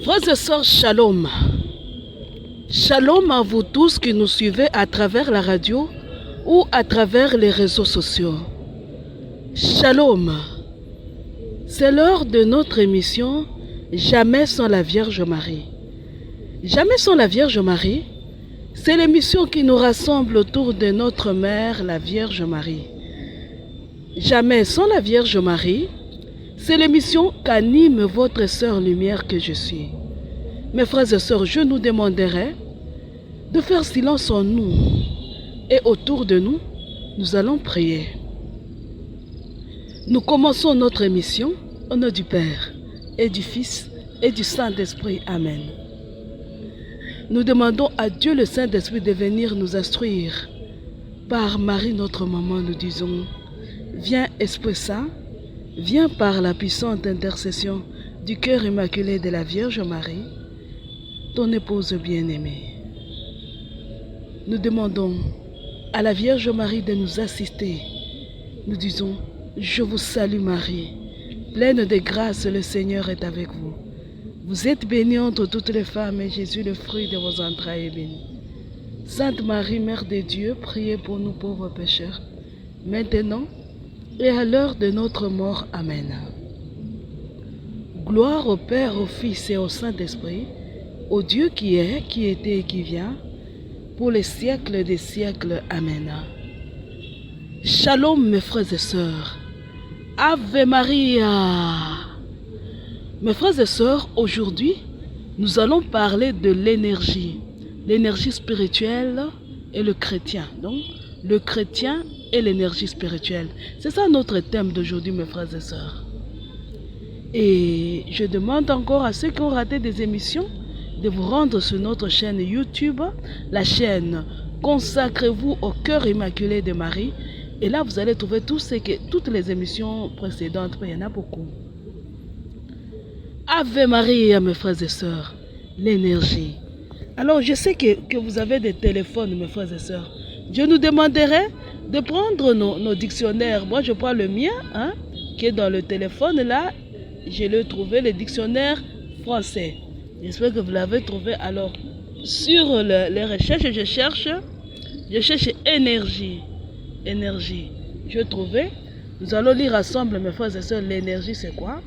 Frères et sœurs, shalom. Shalom à vous tous qui nous suivez à travers la radio ou à travers les réseaux sociaux. Shalom. C'est l'heure de notre émission Jamais sans la Vierge Marie. Jamais sans la Vierge Marie, c'est l'émission qui nous rassemble autour de notre mère, la Vierge Marie. Jamais sans la Vierge Marie, c'est l'émission qu'anime votre sœur lumière que je suis. Mes frères et sœurs, je nous demanderai de faire silence en nous et autour de nous, nous allons prier. Nous commençons notre émission au nom du Père et du Fils et du Saint-Esprit. Amen. Nous demandons à Dieu le Saint-Esprit de venir nous instruire. Par Marie, notre maman, nous disons, viens Esprit Saint, viens par la puissante intercession du cœur immaculé de la Vierge Marie, ton épouse bien-aimée. Nous demandons à la Vierge Marie de nous assister. Nous disons, je vous salue Marie, pleine de grâce, le Seigneur est avec vous. Vous êtes bénie entre toutes les femmes et Jésus, le fruit de vos entrailles, est béni. Sainte Marie, Mère de Dieu, priez pour nous pauvres pécheurs, maintenant et à l'heure de notre mort. Amen. Gloire au Père, au Fils et au Saint-Esprit, au Dieu qui est, qui était et qui vient, pour les siècles des siècles. Amen. Shalom mes frères et sœurs. Ave Maria. Mes frères et sœurs, aujourd'hui, nous allons parler de l'énergie spirituelle et le chrétien. Donc, le chrétien et l'énergie spirituelle. C'est ça notre thème d'aujourd'hui, mes frères et sœurs. Et je demande encore à ceux qui ont raté des émissions de vous rendre sur notre chaîne YouTube, la chaîne Consacrez-vous au cœur immaculé de Marie. Et là, vous allez trouver toutes les émissions précédentes, il y en a beaucoup. Ave Maria, mes frères et sœurs, l'énergie. Alors, je sais que vous avez des téléphones, mes frères et sœurs. Je nous demanderai de prendre nos dictionnaires. Moi, je prends le mien, qui est dans le téléphone. Là, je l'ai trouvé, le dictionnaire français. J'espère que vous l'avez trouvé. Alors, sur les recherches, je cherche énergie. Énergie. Je l'ai trouvé. Nous allons lire ensemble, mes frères et sœurs, l'énergie, c'est quoi?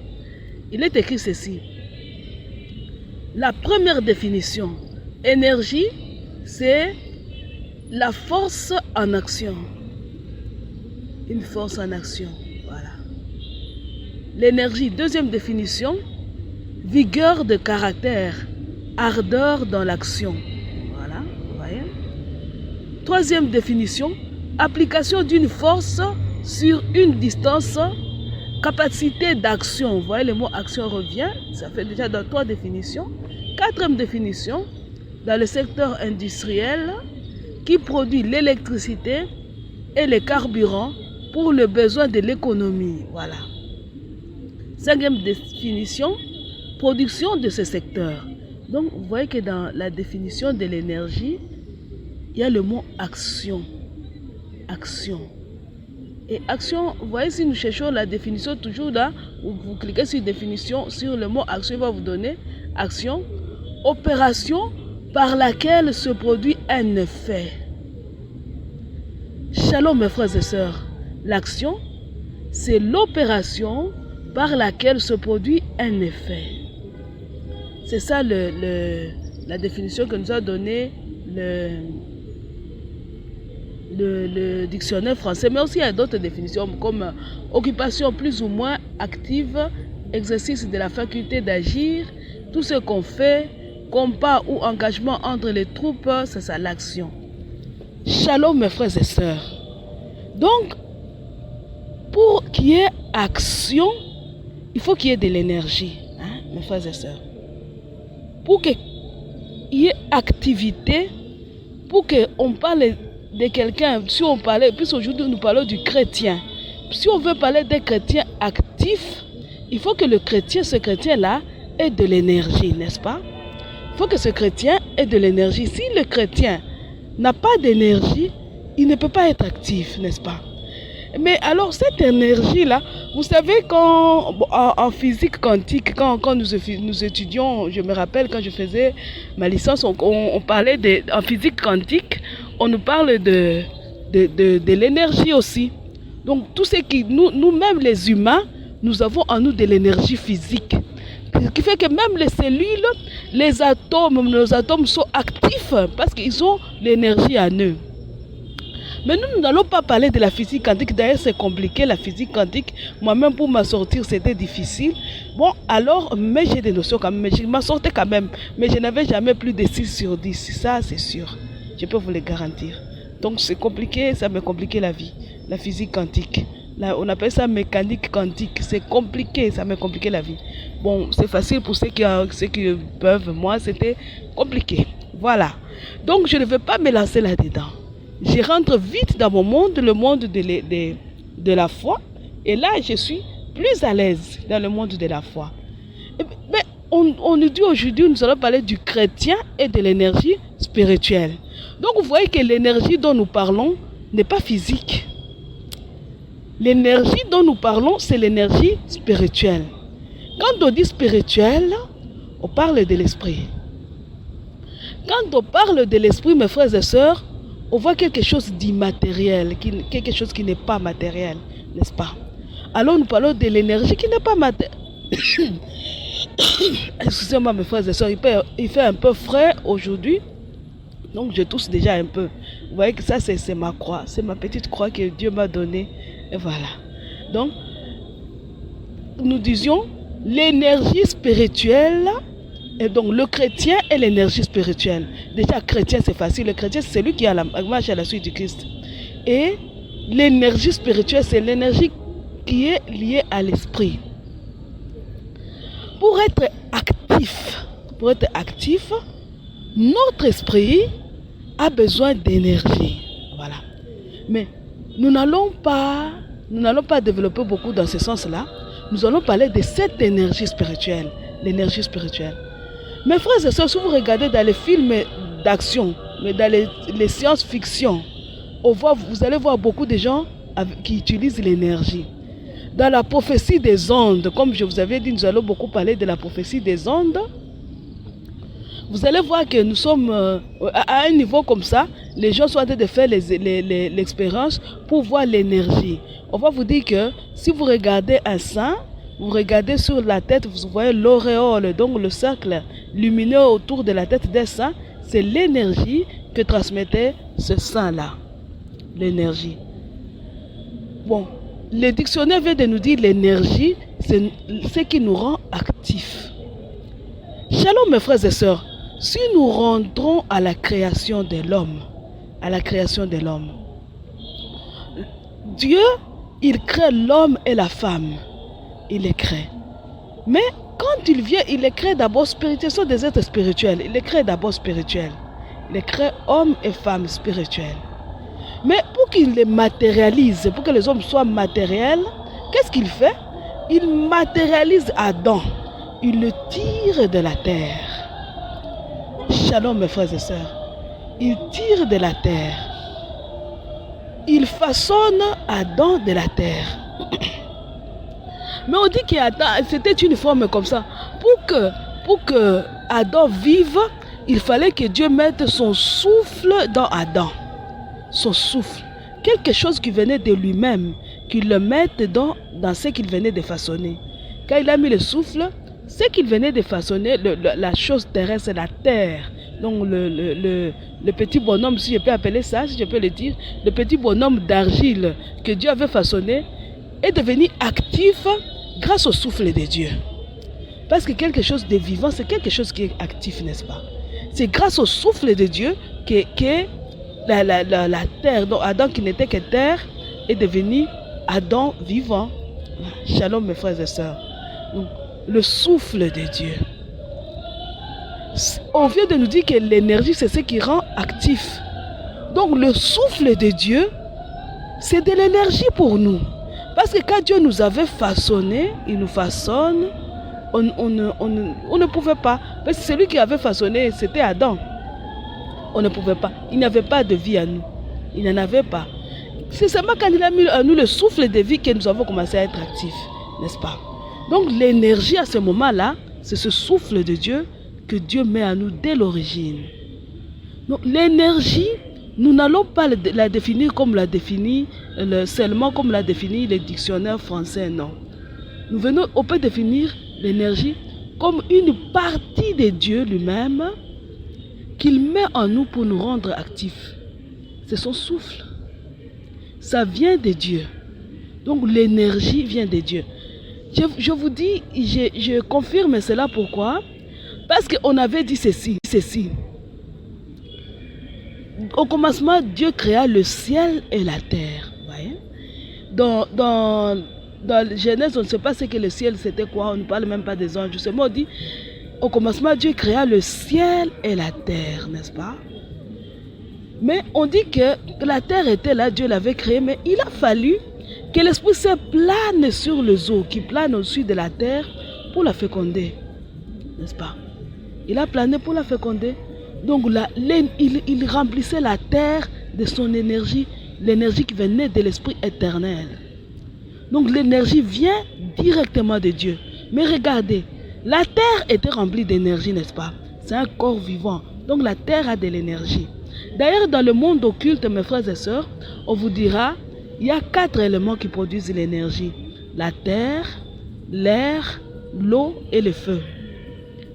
Il est écrit ceci. La première définition, énergie, c'est la force en action. Une force en action. Voilà. L'énergie, deuxième définition, vigueur de caractère, ardeur dans l'action. Voilà, vous voyez. Troisième définition, application d'une force sur une distance, capacité d'action. Vous voyez, le mot action revient, ça fait déjà dans 3 définitions. Quatrième définition, dans le secteur industriel, qui produit l'électricité et les carburants pour le besoin de l'économie. Voilà. Cinquième définition, production de ce secteur. Donc, vous voyez que dans la définition de l'énergie, il y a le mot action. Action. Et action, vous voyez, si nous cherchons la définition, toujours là, vous cliquez sur définition, sur le mot action, il va vous donner action, opération par laquelle se produit un effet. Shalom mes frères et sœurs, l'action, c'est l'opération par laquelle se produit un effet. C'est ça la définition que nous a donné le dictionnaire français, mais aussi il y a d'autres définitions comme occupation plus ou moins active, exercice de la faculté d'agir, tout ce qu'on fait, combat ou engagement entre les troupes, c'est ça l'action. Shalom mes frères et sœurs. Donc, pour qu'il y ait action, il faut qu'il y ait de l'énergie, mes frères et sœurs. Pour qu'il y ait activité, pour qu'on parle de quelqu'un, si on parlait, puis aujourd'hui nous parlons du chrétien. Si on veut parler d'un chrétien actif, il faut que le chrétien, ce chrétien-là, ait de l'énergie, n'est-ce pas? Il faut que ce chrétien ait de l'énergie. Si le chrétien n'a pas d'énergie, il ne peut pas être actif, n'est-ce pas? Mais alors, cette énergie-là, vous savez, en physique quantique, quand nous étudions, je me rappelle quand je faisais ma licence, on parlait en physique quantique, on nous parle de l'énergie aussi. Donc, tout ce qui, nous-mêmes les humains, nous avons en nous de l'énergie physique. Ce qui fait que même les cellules, nos atomes sont actifs parce qu'ils ont l'énergie en eux. Mais nous n'allons pas parler de la physique quantique. D'ailleurs, c'est compliqué, la physique quantique. Moi-même, pour m'en sortir, c'était difficile. Bon, alors, mais j'ai des notions quand même. Mais je m'en sortais quand même. Mais je n'avais jamais plus de 6 sur 10. Ça, c'est sûr. Je peux vous le garantir. Donc, c'est compliqué. Ça me compliquait la vie. La physique quantique. Là, on appelle ça mécanique quantique. C'est compliqué. Ça me compliquait la vie. Bon, c'est facile pour ceux qui peuvent. Moi, c'était compliqué. Voilà. Donc, je ne veux pas me lancer là-dedans. Je rentre vite dans mon monde, le monde de la foi. Et là, je suis plus à l'aise dans le monde de la foi. Mais on nous dit aujourd'hui, nous allons parler du chrétien et de l'énergie spirituelle. Donc, vous voyez que l'énergie dont nous parlons n'est pas physique. L'énergie dont nous parlons, c'est l'énergie spirituelle. Quand on dit spirituel, on parle de l'esprit. Quand on parle de l'esprit, mes frères et sœurs, on voit quelque chose d'immatériel, quelque chose qui n'est pas matériel, n'est-ce pas? Alors nous parlons de l'énergie qui n'est pas matérielle. Excusez-moi mes frères et sœurs, il fait un peu frais aujourd'hui, donc je tousse déjà un peu. Vous voyez que ça c'est ma croix, c'est ma petite croix que Dieu m'a donnée. Et voilà. Donc, nous disions l'énergie spirituelle. Et donc, le chrétien et l'énergie spirituelle. Déjà, chrétien, c'est facile. Le chrétien, c'est celui qui marche à la suite du Christ. Et l'énergie spirituelle, c'est l'énergie qui est liée à l'esprit. Pour être actif, notre esprit a besoin d'énergie. Voilà. Mais nous n'allons pas développer beaucoup dans ce sens-là. Nous allons parler de cette énergie spirituelle. L'énergie spirituelle. Mes frères et sœurs, si vous regardez dans les films d'action, mais dans les science-fiction, vous allez voir beaucoup de gens qui utilisent l'énergie. Dans la prophétie des ondes, comme je vous avais dit, nous allons beaucoup parler de la prophétie des ondes. Vous allez voir que nous sommes à un niveau comme ça, les gens sont en train de faire l'expérience pour voir l'énergie. On va vous dire que si vous regardez un saint, vous regardez sur la tête, vous voyez l'auréole, donc le cercle lumineux autour de la tête des saints, c'est l'énergie que transmettait ce saint-là. L'énergie. Bon, le dictionnaire vient de nous dire l'énergie, c'est ce qui nous rend actifs. Shalom mes frères et sœurs, si nous rentrons à la création de l'homme, Dieu, il crée l'homme et la femme. Il les crée. Mais quand il vient, il les crée d'abord spirituels. Ce sont des êtres spirituels. Il les crée d'abord spirituels. Il les crée hommes et femmes spirituels. Mais pour qu'il les matérialise, pour que les hommes soient matériels, qu'est-ce qu'il fait? Il matérialise Adam. Il le tire de la terre. Shalom mes frères et sœurs. Il tire de la terre. Il façonne Adam de la terre. Mais on dit qu'Adam, c'était une forme comme ça. Pour que Adam vive, il fallait que Dieu mette son souffle dans Adam. Son souffle. Quelque chose qui venait de lui-même, qu'il le mette dans ce qu'il venait de façonner. Quand il a mis le souffle, ce qu'il venait de façonner, la chose terrestre, la terre. Donc le petit bonhomme, si je peux appeler ça, si je peux le dire, le petit bonhomme d'argile que Dieu avait façonné, est devenu actif grâce au souffle de Dieu. Parce que quelque chose de vivant, c'est quelque chose qui est actif, n'est-ce pas? C'est grâce au souffle de Dieu que la terre, donc Adam qui n'était que terre, est devenu Adam vivant. Shalom mes frères et sœurs. Donc, le souffle de Dieu. On vient de nous dire que l'énergie, c'est ce qui rend actif. Donc le souffle de Dieu, c'est de l'énergie pour nous. Parce que quand Dieu nous avait façonné, il nous façonne, on ne pouvait pas. Parce que celui qui avait façonné, c'était Adam. On ne pouvait pas. Il n'y avait pas de vie à nous. Il n'en avait pas. c'est seulement quand il a mis à nous le souffle de vie que nous avons commencé à être actifs, n'est-ce pas? Donc l'énergie à ce moment-là, c'est ce souffle de Dieu que Dieu met à nous dès l'origine. Donc l'énergie, nous n'allons pas la définir comme l'a défini, seulement comme l'a défini le dictionnaire français, non. On peut définir l'énergie comme une partie de Dieu lui-même qu'il met en nous pour nous rendre actifs. C'est son souffle. Ça vient de Dieu. Donc l'énergie vient de Dieu. Je vous dis, je confirme cela pourquoi? Parce qu'on avait dit ceci. Au commencement, Dieu créa le ciel et la terre. Voyez? Dans Genèse, on ne sait pas ce que le ciel c'était quoi, on ne parle même pas des anges. Ce mot dit, au commencement, Dieu créa le ciel et la terre, n'est-ce pas? Mais on dit que la terre était là, Dieu l'avait créée, mais il a fallu que l'Esprit Saint plane sur les eaux, qui plane au-dessus de la terre pour la féconder, n'est-ce pas? Il a plané pour la féconder. Donc là, il remplissait la terre de son énergie, l'énergie qui venait de l'Esprit éternel. Donc l'énergie vient directement de Dieu. Mais regardez, la terre était remplie d'énergie, n'est-ce pas? C'est un corps vivant. Donc la terre a de l'énergie. D'ailleurs, dans le monde occulte, mes frères et sœurs, on vous dira, il y a 4 éléments qui produisent l'énergie. La terre, l'air, l'eau et le feu.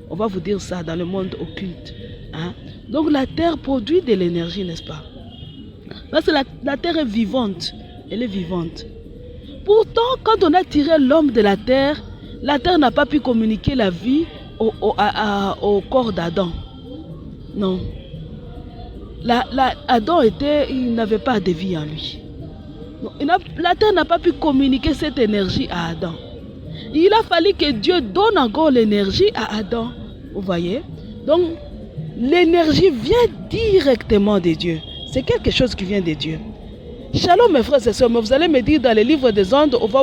On va vous dire ça dans le monde occulte. Hein? Donc la terre produit de l'énergie, n'est-ce pas? Parce que la terre est vivante. Elle est vivante. Pourtant, quand on a tiré l'homme de la terre n'a pas pu communiquer la vie au corps d'Adam. Non. Adam il n'avait pas de vie en lui. Donc, la terre n'a pas pu communiquer cette énergie à Adam. Il a fallu que Dieu donne encore l'énergie à Adam. Vous voyez? Donc, l'énergie vient directement de Dieu. C'est quelque chose qui vient de Dieu. Shalom mes frères et sœurs, mais vous allez me dire dans les livres des ondes, on va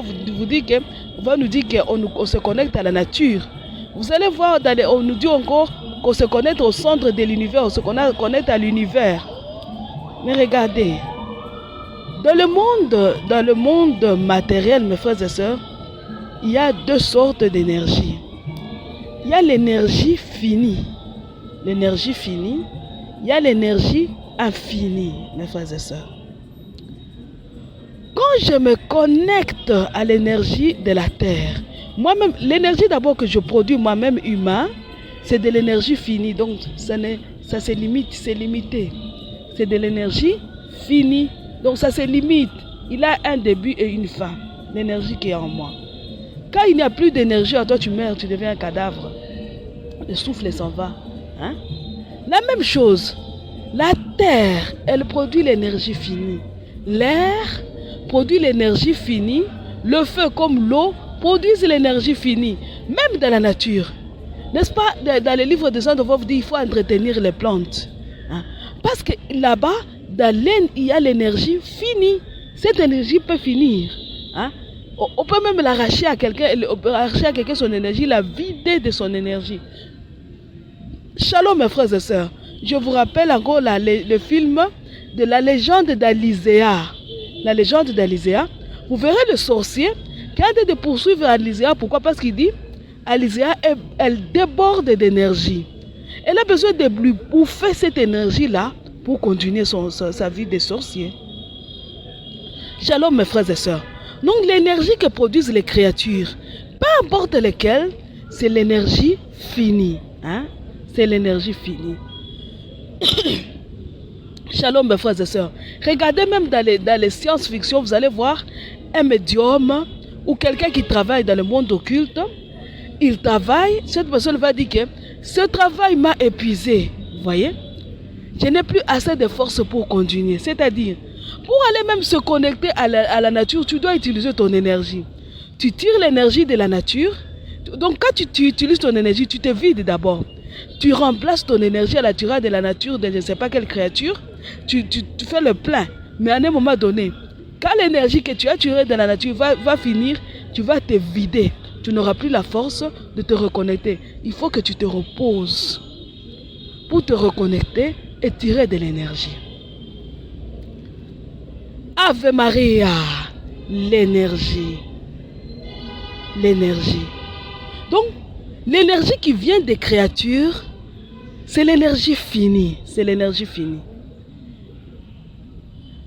nous dire qu'on se connecte à la nature. Vous allez voir, on nous dit encore qu'on se connecte au centre de l'univers, on se connecte à l'univers. Mais regardez, dans le monde matériel, mes frères et sœurs, il y a 2 sortes d'énergie. Il y a l'énergie finie. L'énergie finie, il y a l'énergie infinie, mes frères et sœurs. Quand je me connecte à l'énergie de la terre, moi-même, l'énergie d'abord que je produis moi-même humain, c'est de l'énergie finie. Donc, ça se limite, c'est limité. C'est de l'énergie finie. Donc, ça se limite. Il a un début et une fin, l'énergie qui est en moi. Quand il n'y a plus d'énergie, toi tu meurs, tu deviens un cadavre. Le souffle s'en va. Hein? La même chose, la terre, elle produit l'énergie finie. L'air produit l'énergie finie. Le feu comme l'eau produisent l'énergie finie. Même dans la nature. N'est-ce pas, dans les livres des ondes, on va vous dire qu'il faut entretenir les plantes. Hein? Parce que là-bas, dans l'air, il y a l'énergie finie. Cette énergie peut finir. Hein? On peut même l'arracher à quelqu'un, son énergie, la vider de son énergie. Shalom mes frères et sœurs. Je vous rappelle encore le film de la légende d'Aliséa. La légende d'Aliséa. Vous verrez le sorcier qui a de poursuivre Aliséa. Pourquoi? Parce qu'il dit, Aliséa, elle déborde d'énergie. Elle a besoin de lui bouffer cette énergie-là pour continuer sa vie de sorcier. Shalom mes frères et sœurs. Donc l'énergie que produisent les créatures, peu importe lesquelles, c'est l'énergie finie. Hein? C'est l'énergie finie. Shalom mes frères et sœurs. Regardez même dans les science-fiction, vous allez voir un médium ou quelqu'un qui travaille dans le monde occulte. Il travaille, cette personne va dire que ce travail m'a épuisé. Vous voyez? Je n'ai plus assez de force pour continuer. C'est-à-dire, pour aller même se connecter à la nature, tu dois utiliser ton énergie. Tu tires l'énergie de la nature. Donc quand tu utilises ton énergie, tu te vides d'abord. Tu remplaces ton énergie à la tirade de la nature, de je ne sais pas quelle créature. Tu fais le plein. Mais à un moment donné, quand l'énergie que tu as tirée de la nature va finir, tu vas te vider. Tu n'auras plus la force de te reconnecter. Il faut que tu te reposes pour te reconnecter et tirer de l'énergie. Ave Maria, l'énergie. L'énergie. Donc, l'énergie qui vient des créatures, c'est l'énergie finie. C'est l'énergie finie.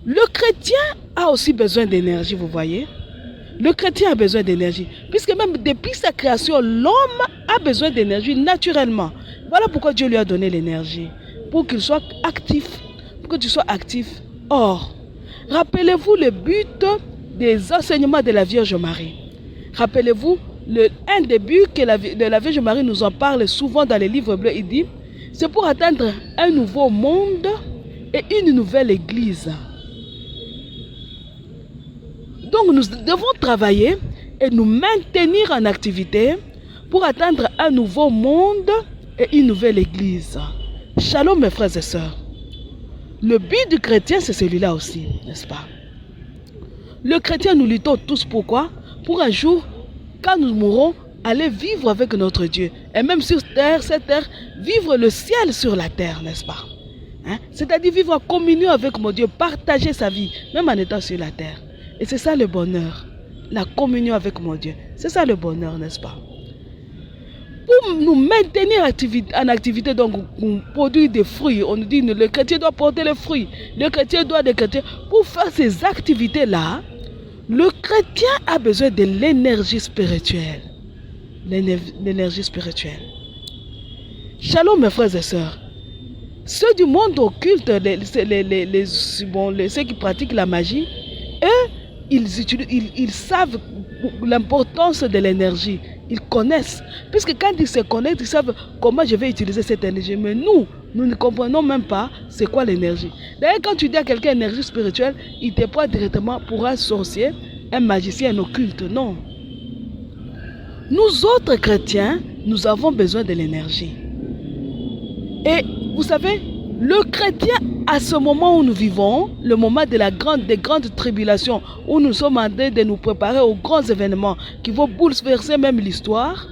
Le chrétien a aussi besoin d'énergie, vous voyez. Le chrétien a besoin d'énergie. Puisque même depuis sa création, l'homme a besoin d'énergie naturellement. Voilà pourquoi Dieu lui a donné l'énergie. Pour qu'il soit actif. Pour que tu sois actif. Or, rappelez-vous le but des enseignements de la Vierge Marie. Rappelez-vous, un des buts que la Vierge Marie nous en parle souvent dans les livres bleus. Il dit, c'est pour atteindre un nouveau monde et une nouvelle église. Donc nous devons travailler et nous maintenir en activité pour atteindre un nouveau monde et une nouvelle église. Shalom mes frères et sœurs. Le but du chrétien c'est celui-là aussi, n'est-ce pas? Le chrétien nous luttons tous pourquoi? Pour un jour, quand nous mourrons, aller vivre avec notre Dieu. Et même sur terre, cette terre, vivre le ciel sur la terre, n'est-ce pas? C'est-à-dire vivre en communion avec mon Dieu, partager sa vie, même en étant sur la terre. Et c'est ça le bonheur, la communion avec mon Dieu. C'est ça le bonheur, n'est-ce pas? Pour nous maintenir en activité, donc on produit des fruits. On nous dit que le chrétien doit porter les fruits. Le chrétien doit des chrétiens. Pour faire ces activités-là, le chrétien a besoin de l'énergie spirituelle. L'énergie spirituelle. Shalom mes frères et sœurs. Ceux du monde occulte, ceux qui pratiquent la magie, eux, ils savent l'importance de l'énergie. Ils connaissent. Puisque quand ils se connectent, ils savent comment je vais utiliser cette énergie. Mais nous ne comprenons même pas c'est quoi l'énergie. D'ailleurs, quand tu dis à quelqu'un énergie spirituelle, il te prend directement pour un sorcier, un magicien, un occulte. Non. Nous autres chrétiens, nous avons besoin de l'énergie. Et vous savez, le chrétien, à ce moment où nous vivons, le moment des grandes tribulations, où nous sommes en train de nous préparer aux grands événements qui vont bouleverser même l'histoire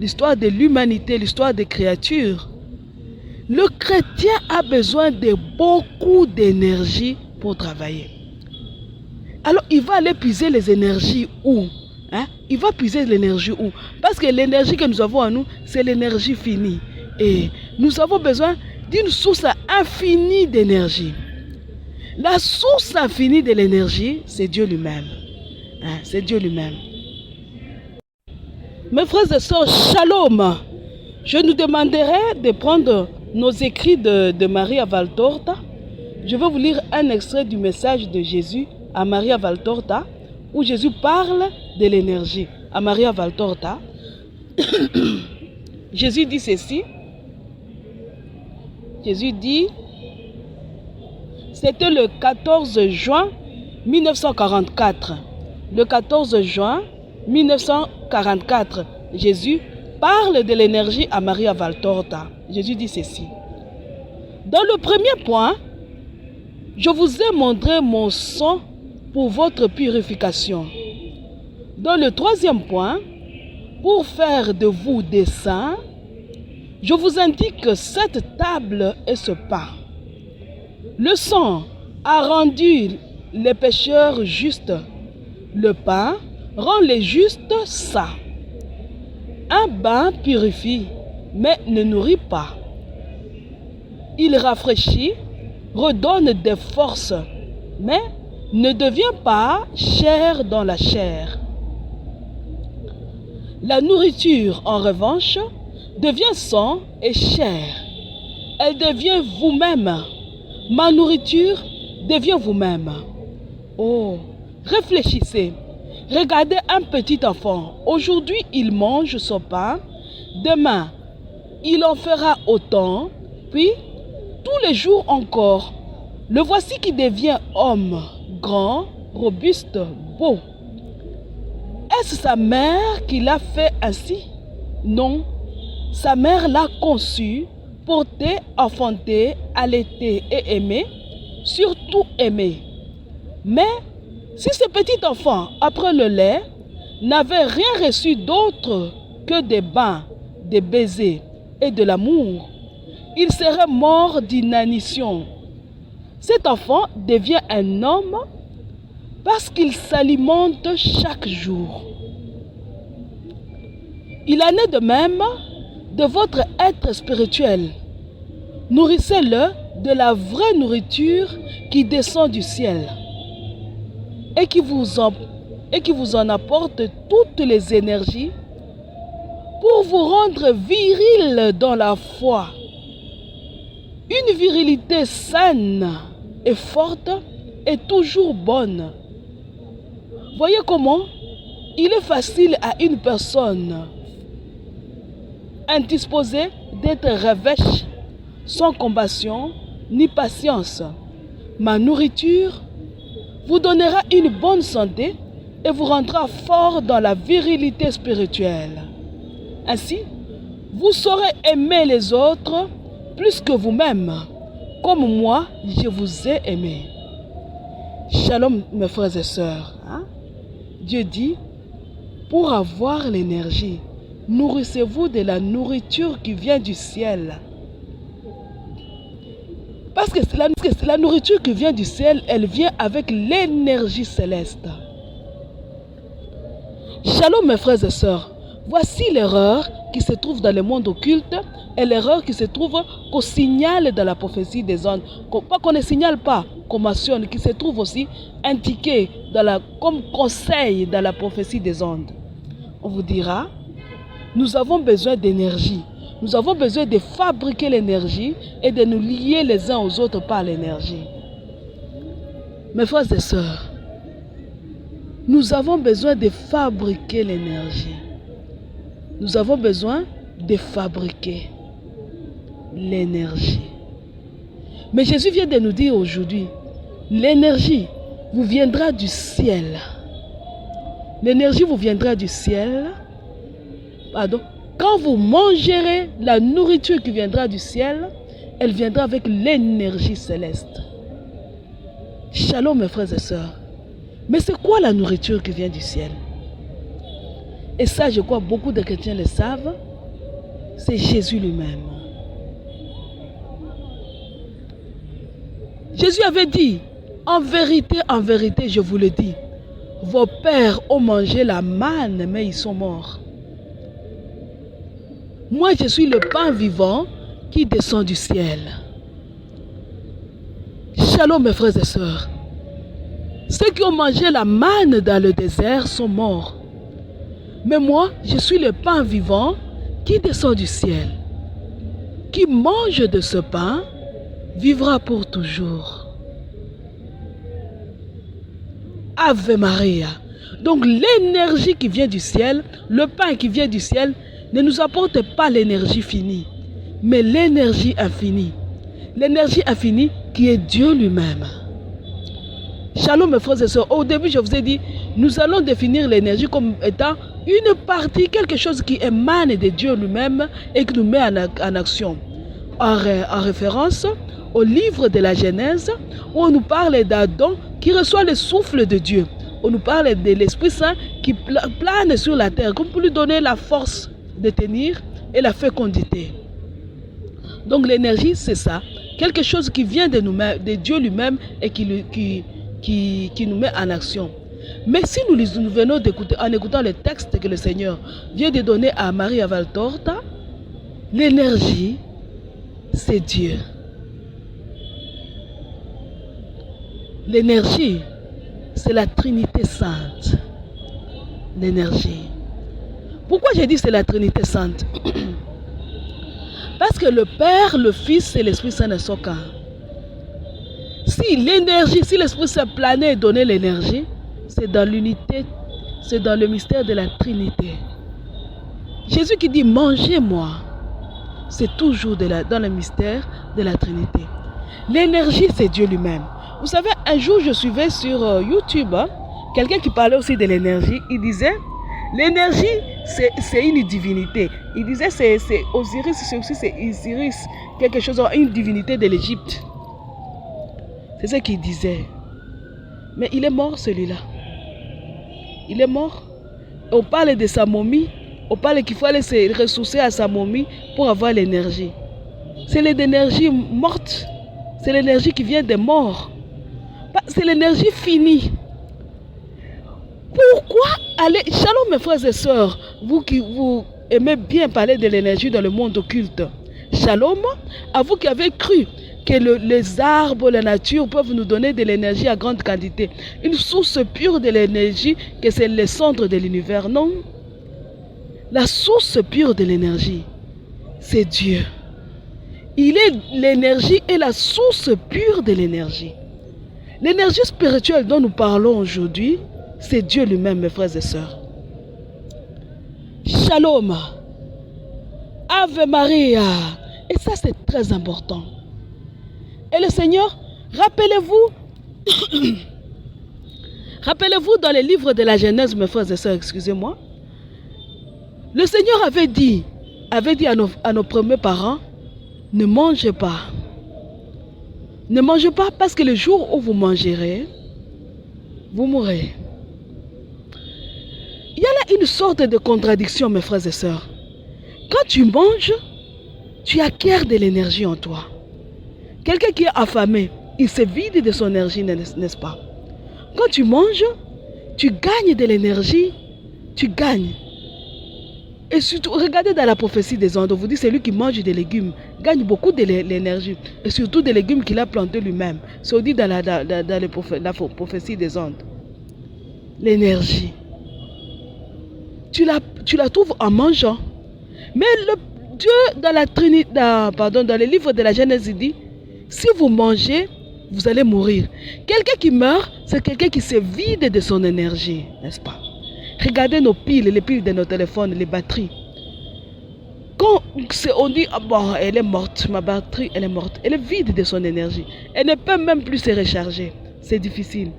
de l'humanité, l'histoire des créatures, le chrétien a besoin de beaucoup d'énergie pour travailler. Alors, il va aller puiser les énergies où? Il va puiser l'énergie où? Parce que l'énergie que nous avons en nous, c'est l'énergie finie. Et nous avons besoin d'une source infinie d'énergie. La source infinie de l'énergie, c'est Dieu lui-même. C'est Dieu lui-même. Mes frères et sœurs, shalom. Je nous demanderai de prendre nos écrits de Maria Valtorta. Je vais vous lire un extrait du message de Jésus à Maria Valtorta, où Jésus parle de l'énergie. À Maria Valtorta, Jésus dit ceci. Jésus dit, c'était le 14 juin 1944. Le 14 juin 1944, Jésus parle de l'énergie à Maria Valtorta. Jésus dit ceci. Dans le premier point, je vous ai montré mon sang pour votre purification. Dans le troisième point, pour faire de vous des saints, je vous indique cette table et ce pain. Le sang a rendu les pécheurs justes. Le pain rend les justes saints. Un bain purifie, mais ne nourrit pas. Il rafraîchit, redonne des forces, mais ne devient pas chair dans la chair. La nourriture, en revanche, devient sang et chair. Elle devient vous-même. Ma nourriture devient vous-même. Oh, réfléchissez. Regardez un petit enfant. Aujourd'hui, il mange son pain. Demain, il en fera autant. Puis, tous les jours encore, le voici qui devient homme, grand, robuste, beau. Est-ce sa mère qui l'a fait ainsi? Non. Sa mère l'a conçu, porté, enfanté, allaité et aimé, surtout aimé. Mais si ce petit enfant, après le lait, n'avait rien reçu d'autre que des bains, des baisers et de l'amour, il serait mort d'inanition. Cet enfant devient un homme parce qu'il s'alimente chaque jour. Il en est de même de votre être spirituel. Nourrissez-le de la vraie nourriture qui descend du ciel et qui vous en apporte toutes les énergies pour vous rendre viril dans la foi. Une virilité saine et forte est toujours bonne. Voyez comment il est facile à une personne indisposée d'être revêche, sans compassion ni patience. Ma nourriture vous donnera une bonne santé et vous rendra fort dans la virilité spirituelle. Ainsi, vous saurez aimer les autres plus que vous-même, comme moi, je vous ai aimé. Shalom, mes frères et sœurs. Dieu dit, pour avoir l'énergie, nourrissez-vous de la nourriture qui vient du ciel. Parce que la nourriture qui vient du ciel, elle vient avec l'énergie céleste. Shalom, mes frères et sœurs. Voici l'erreur qui se trouve dans le monde occulte et l'erreur qui se trouve qu'au signal de la prophétie des ondes. Pas qu'on ne signale pas, qu'on mentionne, qui se trouve aussi indiqué comme conseil dans la prophétie des ondes. On vous dira, nous avons besoin d'énergie. Nous avons besoin de fabriquer l'énergie et de nous lier les uns aux autres par l'énergie. Mes frères et sœurs, nous avons besoin de fabriquer l'énergie. Nous avons besoin de fabriquer l'énergie. Mais Jésus vient de nous dire aujourd'hui, l'énergie vous viendra du ciel. L'énergie vous viendra du ciel. Pardon. Quand vous mangerez la nourriture qui viendra du ciel, elle viendra avec l'énergie céleste. Shalom, mes frères et sœurs. Mais c'est quoi la nourriture qui vient du ciel? Et ça, je crois, beaucoup de chrétiens le savent. C'est Jésus lui-même. Jésus avait dit, en vérité, je vous le dis, vos pères ont mangé la manne, mais ils sont morts. Moi, je suis le pain vivant qui descend du ciel. Shalom, mes frères et sœurs. Ceux qui ont mangé la manne dans le désert sont morts. Mais moi, je suis le pain vivant qui descend du ciel. Qui mange de ce pain vivra pour toujours. Ave Maria. Donc l'énergie qui vient du ciel, le pain qui vient du ciel, ne nous apporte pas l'énergie finie, mais l'énergie infinie. L'énergie infinie qui est Dieu lui-même. Shalom, mes frères et sœurs. Au début, je vous ai dit, nous allons définir l'énergie comme étant une partie, quelque chose qui émane de Dieu lui-même et qui nous met en action. En référence au livre de la Genèse, où on nous parle d'Adam qui reçoit le souffle de Dieu. On nous parle de l'Esprit Saint qui plane sur la terre, comme pour lui donner la force de tenir et la fécondité. Donc l'énergie, c'est ça. Quelque chose qui vient de nous-mêmes, de Dieu lui-même et qui nous met en action. Mais si nous venons d'écouter, en écoutant le texte que le Seigneur vient de donner à Maria Valtorta, l'énergie, c'est Dieu. L'énergie, c'est la Trinité Sainte. L'énergie. Pourquoi j'ai dit c'est la Trinité Sainte? Parce que le Père, le Fils et l'Esprit Saint ne sont qu'un. Si l'énergie, si l'Esprit Saint planait et donnait l'énergie, c'est dans l'unité, c'est dans le mystère de la Trinité. Jésus qui dit mangez-moi, c'est toujours dans le mystère de la Trinité. L'énergie, c'est Dieu lui-même. Vous savez, un jour je suivais sur YouTube quelqu'un qui parlait aussi de l'énergie. Il disait l'énergie, c'est une divinité. Il disait c'est Osiris, c'est aussi c'est Isiris, quelque chose, une divinité de l'Égypte. C'est ce qu'il disait. Mais il est mort celui-là. Il est mort. On parle de sa momie. On parle qu'il faut aller se ressourcer à sa momie pour avoir l'énergie. C'est l'énergie morte. C'est l'énergie qui vient des morts. C'est l'énergie finie. Pourquoi aller... Shalom mes frères et sœurs, vous qui vous aimez bien parler de l'énergie dans le monde occulte. Shalom à vous qui avez cru que les arbres, la nature peuvent nous donner de l'énergie à grande quantité. Une source pure de l'énergie, que c'est le centre de l'univers. Non. La source pure de l'énergie, c'est Dieu. Il est l'énergie et la source pure de l'énergie. L'énergie spirituelle dont nous parlons aujourd'hui, c'est Dieu lui-même, mes frères et sœurs. Shalom. Ave Maria. Et ça, c'est très important. Et le Seigneur, rappelez-vous, rappelez-vous dans les livres de la Genèse, mes frères et sœurs, excusez-moi, le Seigneur avait dit à nos premiers parents, ne mangez pas. Ne mangez pas parce que le jour où vous mangerez, vous mourrez. Il y a là une sorte de contradiction, mes frères et sœurs. Quand tu manges, tu acquiers de l'énergie en toi. Quelqu'un qui est affamé, il se vide de son énergie, n'est-ce pas? Quand tu manges, tu gagnes de l'énergie, tu gagnes. Et surtout, regardez dans la prophétie des ondes, on vous dit celui qui mange des légumes gagne beaucoup de l'énergie. Et surtout des légumes qu'il a plantés lui-même. C'est dit dans la prophétie des ondes. L'énergie. Tu la trouves en mangeant. Mais le Dieu dans les livres de la Genèse, il dit, si vous mangez, vous allez mourir. Quelqu'un qui meurt, c'est quelqu'un qui se vide de son énergie, n'est-ce pas? Regardez nos piles, les piles de nos téléphones, les batteries. Quand on dit, ah bon, elle est morte, ma batterie, elle est morte. Elle est vide de son énergie. Elle ne peut même plus se recharger. C'est difficile.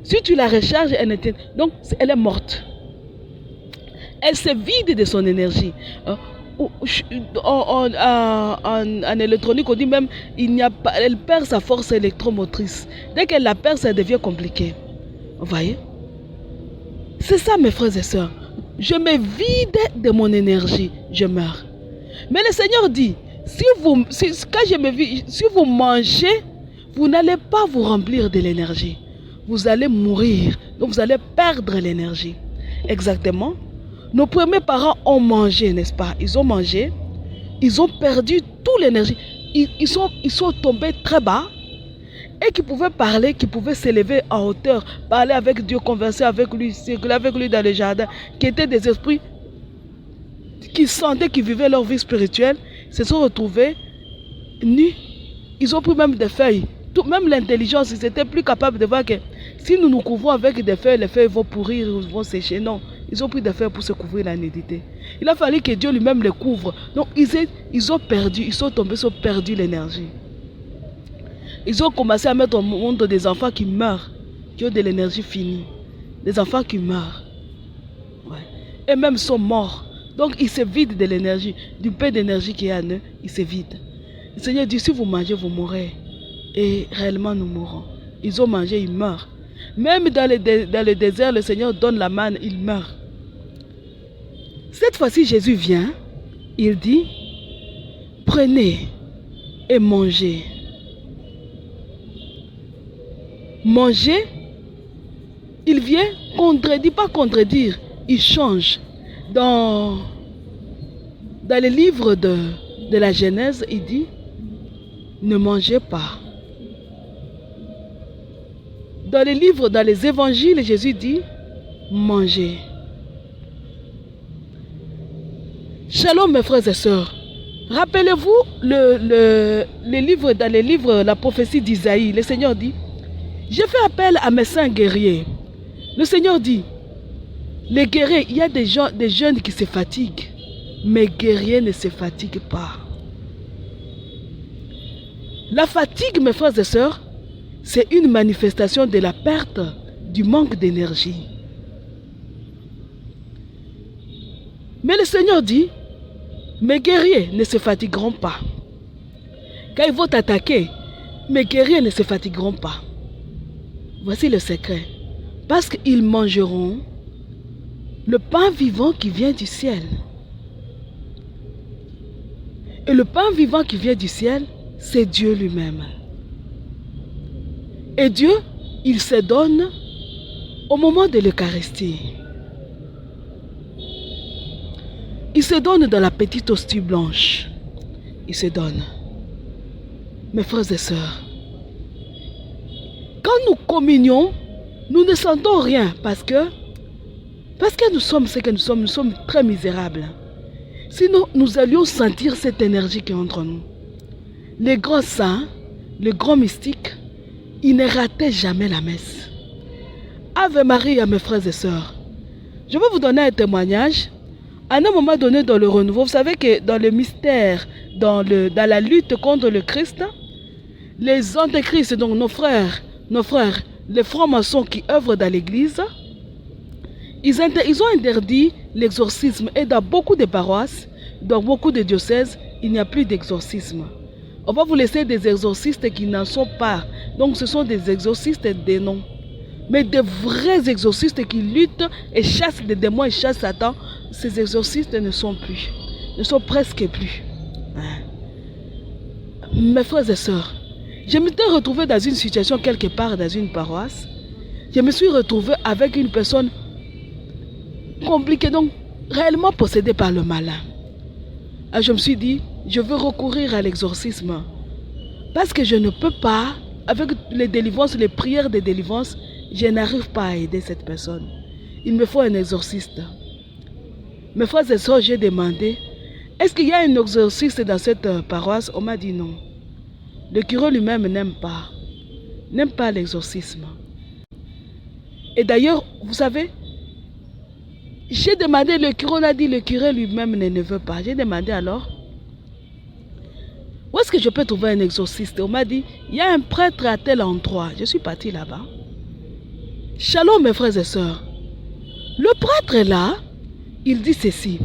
Si tu la recharges, donc elle est morte. Elle se vide de son énergie. En électronique, on dit même, elle perd sa force électromotrice. Dès qu'elle la perd, ça devient compliqué. Vous voyez? C'est ça, mes frères et sœurs. Je me vide de mon énergie, je meurs. Mais le Seigneur dit, si vous mangez, vous n'allez pas vous remplir de l'énergie. Vous allez mourir, donc vous allez perdre l'énergie. Exactement. Nos premiers parents ont mangé, n'est-ce pas? Ils ont mangé, ils ont perdu toute l'énergie. Ils sont tombés très bas. Et qui pouvaient parler, qui pouvaient s'élever en hauteur, parler avec Dieu, converser avec lui, circuler avec lui dans le jardin, qui étaient des esprits qui sentaient, qui vivaient leur vie spirituelle, se sont retrouvés nus. Ils ont pris même des feuilles. Même l'intelligence, ils étaient plus capables de voir que si nous nous couvrons avec des feuilles, les feuilles vont pourrir, vont sécher. Non, ils ont pris des feuilles pour se couvrir la nudité. Il a fallu que Dieu lui-même les couvre. Donc ils ont perdu, ils sont tombés, ils ont perdu l'énergie. Ils ont commencé à mettre au monde des enfants qui meurent, qui ont de l'énergie finie. Des enfants qui meurent. Ouais. Et même sont morts. Donc ils se vident de l'énergie. Du peu d'énergie qu'il y a en eux, ils se vident. Le Seigneur dit, si vous mangez, vous mourrez. Et réellement, nous mourrons. Ils ont mangé, ils meurent. Même dans le désert, le Seigneur donne la manne, ils meurent. Cette fois-ci, Jésus vient. Il dit, prenez et mangez. Manger, il vient contredire, pas contredire, il change. Dans les livres de la Genèse, il dit, ne mangez pas. Dans les livres, dans les évangiles, Jésus dit, mangez. Shalom mes frères et sœurs. Rappelez-vous dans les livres, la prophétie d'Isaïe, le Seigneur dit, j'ai fait appel à mes saints guerriers. Le Seigneur dit, les guerriers, il y a des jeunes qui se fatiguent. Mes guerriers ne se fatiguent pas. La fatigue, mes frères et sœurs, c'est une manifestation de la perte, du manque d'énergie. Mais le Seigneur dit, mes guerriers ne se fatigueront pas. Quand ils vont t'attaquer, mes guerriers ne se fatigueront pas. Voici le secret. Parce qu'ils mangeront le pain vivant qui vient du ciel. Et le pain vivant qui vient du ciel, c'est Dieu lui-même. Et Dieu, il se donne Au moment de l'Eucharistie, il se donne dans la petite hostie blanche. Il se donne. Mes frères et sœurs, quand nous communions, nous ne sentons rien parce que nous sommes ce que nous sommes très misérables. Sinon, nous allions sentir cette énergie qui est entre nous. Les grands saints, les grands mystiques, ils ne rataient jamais la messe. Ave Maria, mes frères et sœurs. Je vais vous donner un témoignage. À un moment donné dans le renouveau, vous savez que dans le mystère, dans la lutte contre le Christ, les antéchrists, donc nos frères, les francs-maçons qui œuvrent dans l'église, ils ont interdit l'exorcisme. Et dans beaucoup de paroisses, dans beaucoup de diocèses, il n'y a plus d'exorcisme. On va vous laisser des exorcistes qui n'en sont pas. Donc ce sont des exorcistes des noms. Mais de vrais exorcistes qui luttent et chassent les démons et chassent Satan, ces exorcistes ne sont plus. Ne sont presque plus. Mes frères et sœurs, je m'étais retrouvé dans une situation quelque part dans une paroisse. Je me suis retrouvé avec une personne compliquée, donc réellement possédée par le malin. Et je me suis dit, je veux recourir à l'exorcisme. Parce que je ne peux pas, avec les délivrances, les prières de délivrance, je n'arrive pas à aider cette personne. Il me faut un exorciste. Mes frères et sœurs, j'ai demandé, est-ce qu'il y a un exorciste dans cette paroisse? On m'a dit non. Le curé lui-même n'aime pas l'exorcisme. Et d'ailleurs, vous savez, j'ai demandé, le curé, on a dit, le curé lui-même ne veut pas. J'ai demandé alors, où est-ce que je peux trouver un exorciste? On m'a dit, il y a un prêtre à tel endroit. Je suis parti là-bas. Shalom mes frères et sœurs. Le prêtre est là, il dit ceci.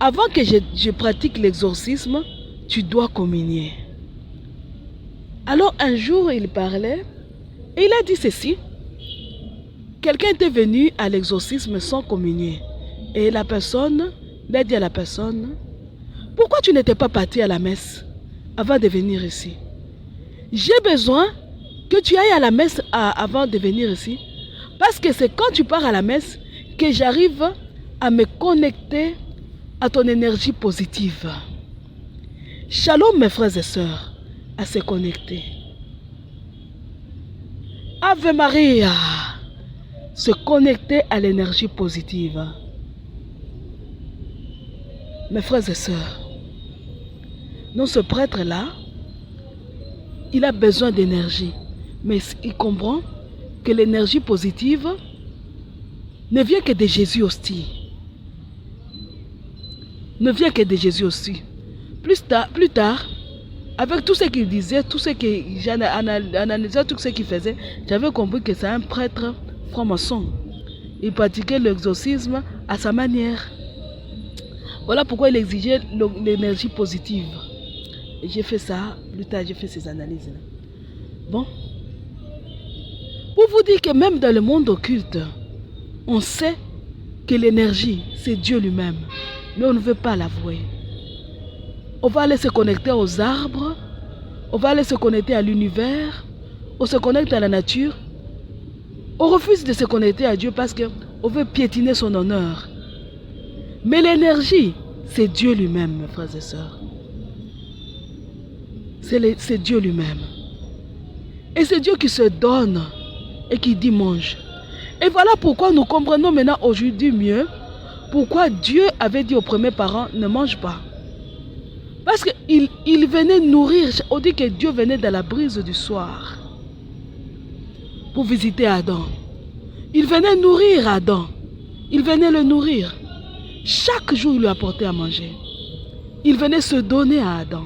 Avant que je pratique l'exorcisme, tu dois communier. Alors un jour il parlait et il a dit ceci. Quelqu'un était venu à l'exorcisme sans communier. Et la personne, il a dit à la personne, pourquoi tu n'étais pas parti à la messe avant de venir ici? J'ai besoin que tu ailles à la messe avant de venir ici. Parce que c'est quand tu pars à la messe que j'arrive à me connecter à ton énergie positive. Shalom mes frères et sœurs, à se connecter. Ave Maria, se connecter à l'énergie positive. Mes frères et sœurs, non, ce prêtre-là, il a besoin d'énergie, mais il comprend que l'énergie positive ne vient que de Jésus aussi. Ne vient que de Jésus aussi. Plus tard, avec tout ce qu'il disait, tout ce que j'analysais, tout ce qu'il faisait, j'avais compris que c'est un prêtre franc-maçon. Il pratiquait l'exorcisme à sa manière. Voilà pourquoi il exigeait l'énergie positive. Et j'ai fait ça, plus tard j'ai fait ces analyses-là. Bon. Pour vous dire que même dans le monde occulte, on sait que l'énergie, c'est Dieu lui-même. Mais on ne veut pas l'avouer. On va aller se connecter aux arbres, on va aller se connecter à l'univers, on se connecte à la nature. On refuse de se connecter à Dieu parce qu'on veut piétiner son honneur. Mais l'énergie, c'est Dieu lui-même, mes frères et sœurs. C'est Dieu lui-même. Et c'est Dieu qui se donne et qui dit mange. Et voilà pourquoi nous comprenons maintenant aujourd'hui mieux pourquoi Dieu avait dit aux premiers parents ne mange pas. Parce qu'il venait nourrir, on dit que Dieu venait dans la brise du soir pour visiter Adam. Il venait nourrir Adam. Il venait le nourrir. Chaque jour, il lui apportait à manger. Il venait se donner à Adam.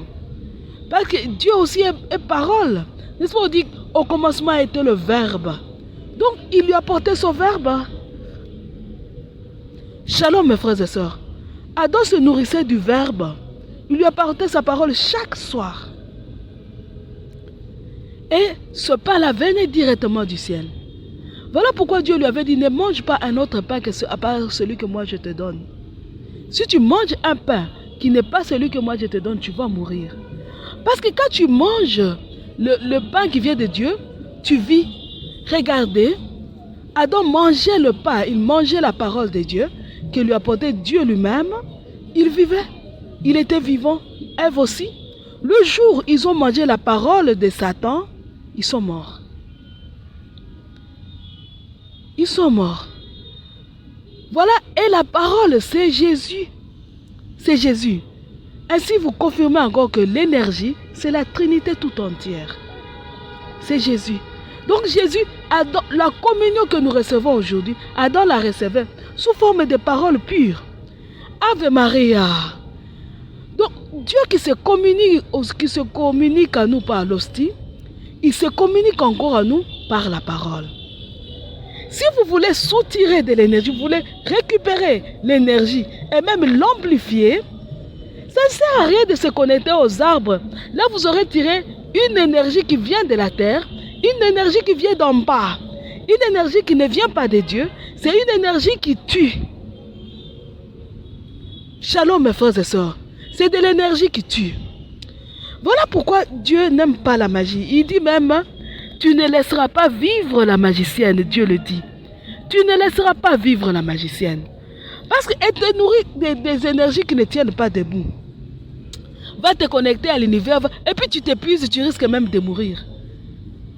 Parce que Dieu aussi est parole. N'est-ce pas, on dit au commencement était le verbe. Donc, il lui apportait son verbe. Shalom, mes frères et sœurs. Adam se nourrissait du verbe. Il lui apportait sa parole chaque soir. Et ce pain-là venait directement du ciel. Voilà pourquoi Dieu lui avait dit, ne mange pas un autre pain à part celui que moi je te donne. Si tu manges un pain qui n'est pas celui que moi je te donne, tu vas mourir. Parce que quand tu manges le pain qui vient de Dieu, tu vis. Regardez, Adam mangeait le pain, il mangeait la parole de Dieu, que lui apportait Dieu lui-même. Il vivait, il était vivant, Ève aussi. Le jour où ils ont mangé la parole de Satan, ils sont morts. Ils sont morts. Voilà, et la parole, c'est Jésus. C'est Jésus. Ainsi, vous confirmez encore que l'énergie, c'est la Trinité tout entière. C'est Jésus. Donc Jésus, la communion que nous recevons aujourd'hui, Adam la recevait sous forme de paroles pures. Ave Maria. Donc Dieu qui se communique à nous par l'hostie, il se communique encore à nous par la parole. Si vous voulez soutirer de l'énergie, vous voulez récupérer l'énergie et même l'amplifier, ça ne sert à rien de se connecter aux arbres. Là, vous aurez tiré une énergie qui vient de la terre, une énergie qui vient d'en bas, une énergie qui ne vient pas de Dieu, c'est une énergie qui tue. Shalom mes frères et sœurs, c'est de l'énergie qui tue. Voilà pourquoi Dieu n'aime pas la magie. Il dit même, tu ne laisseras pas vivre la magicienne, Dieu le dit. Tu ne laisseras pas vivre la magicienne. Parce qu'elle te nourrit des énergies qui ne tiennent pas debout. Va te connecter à l'univers et puis tu t'épuises, tu risques même de mourir.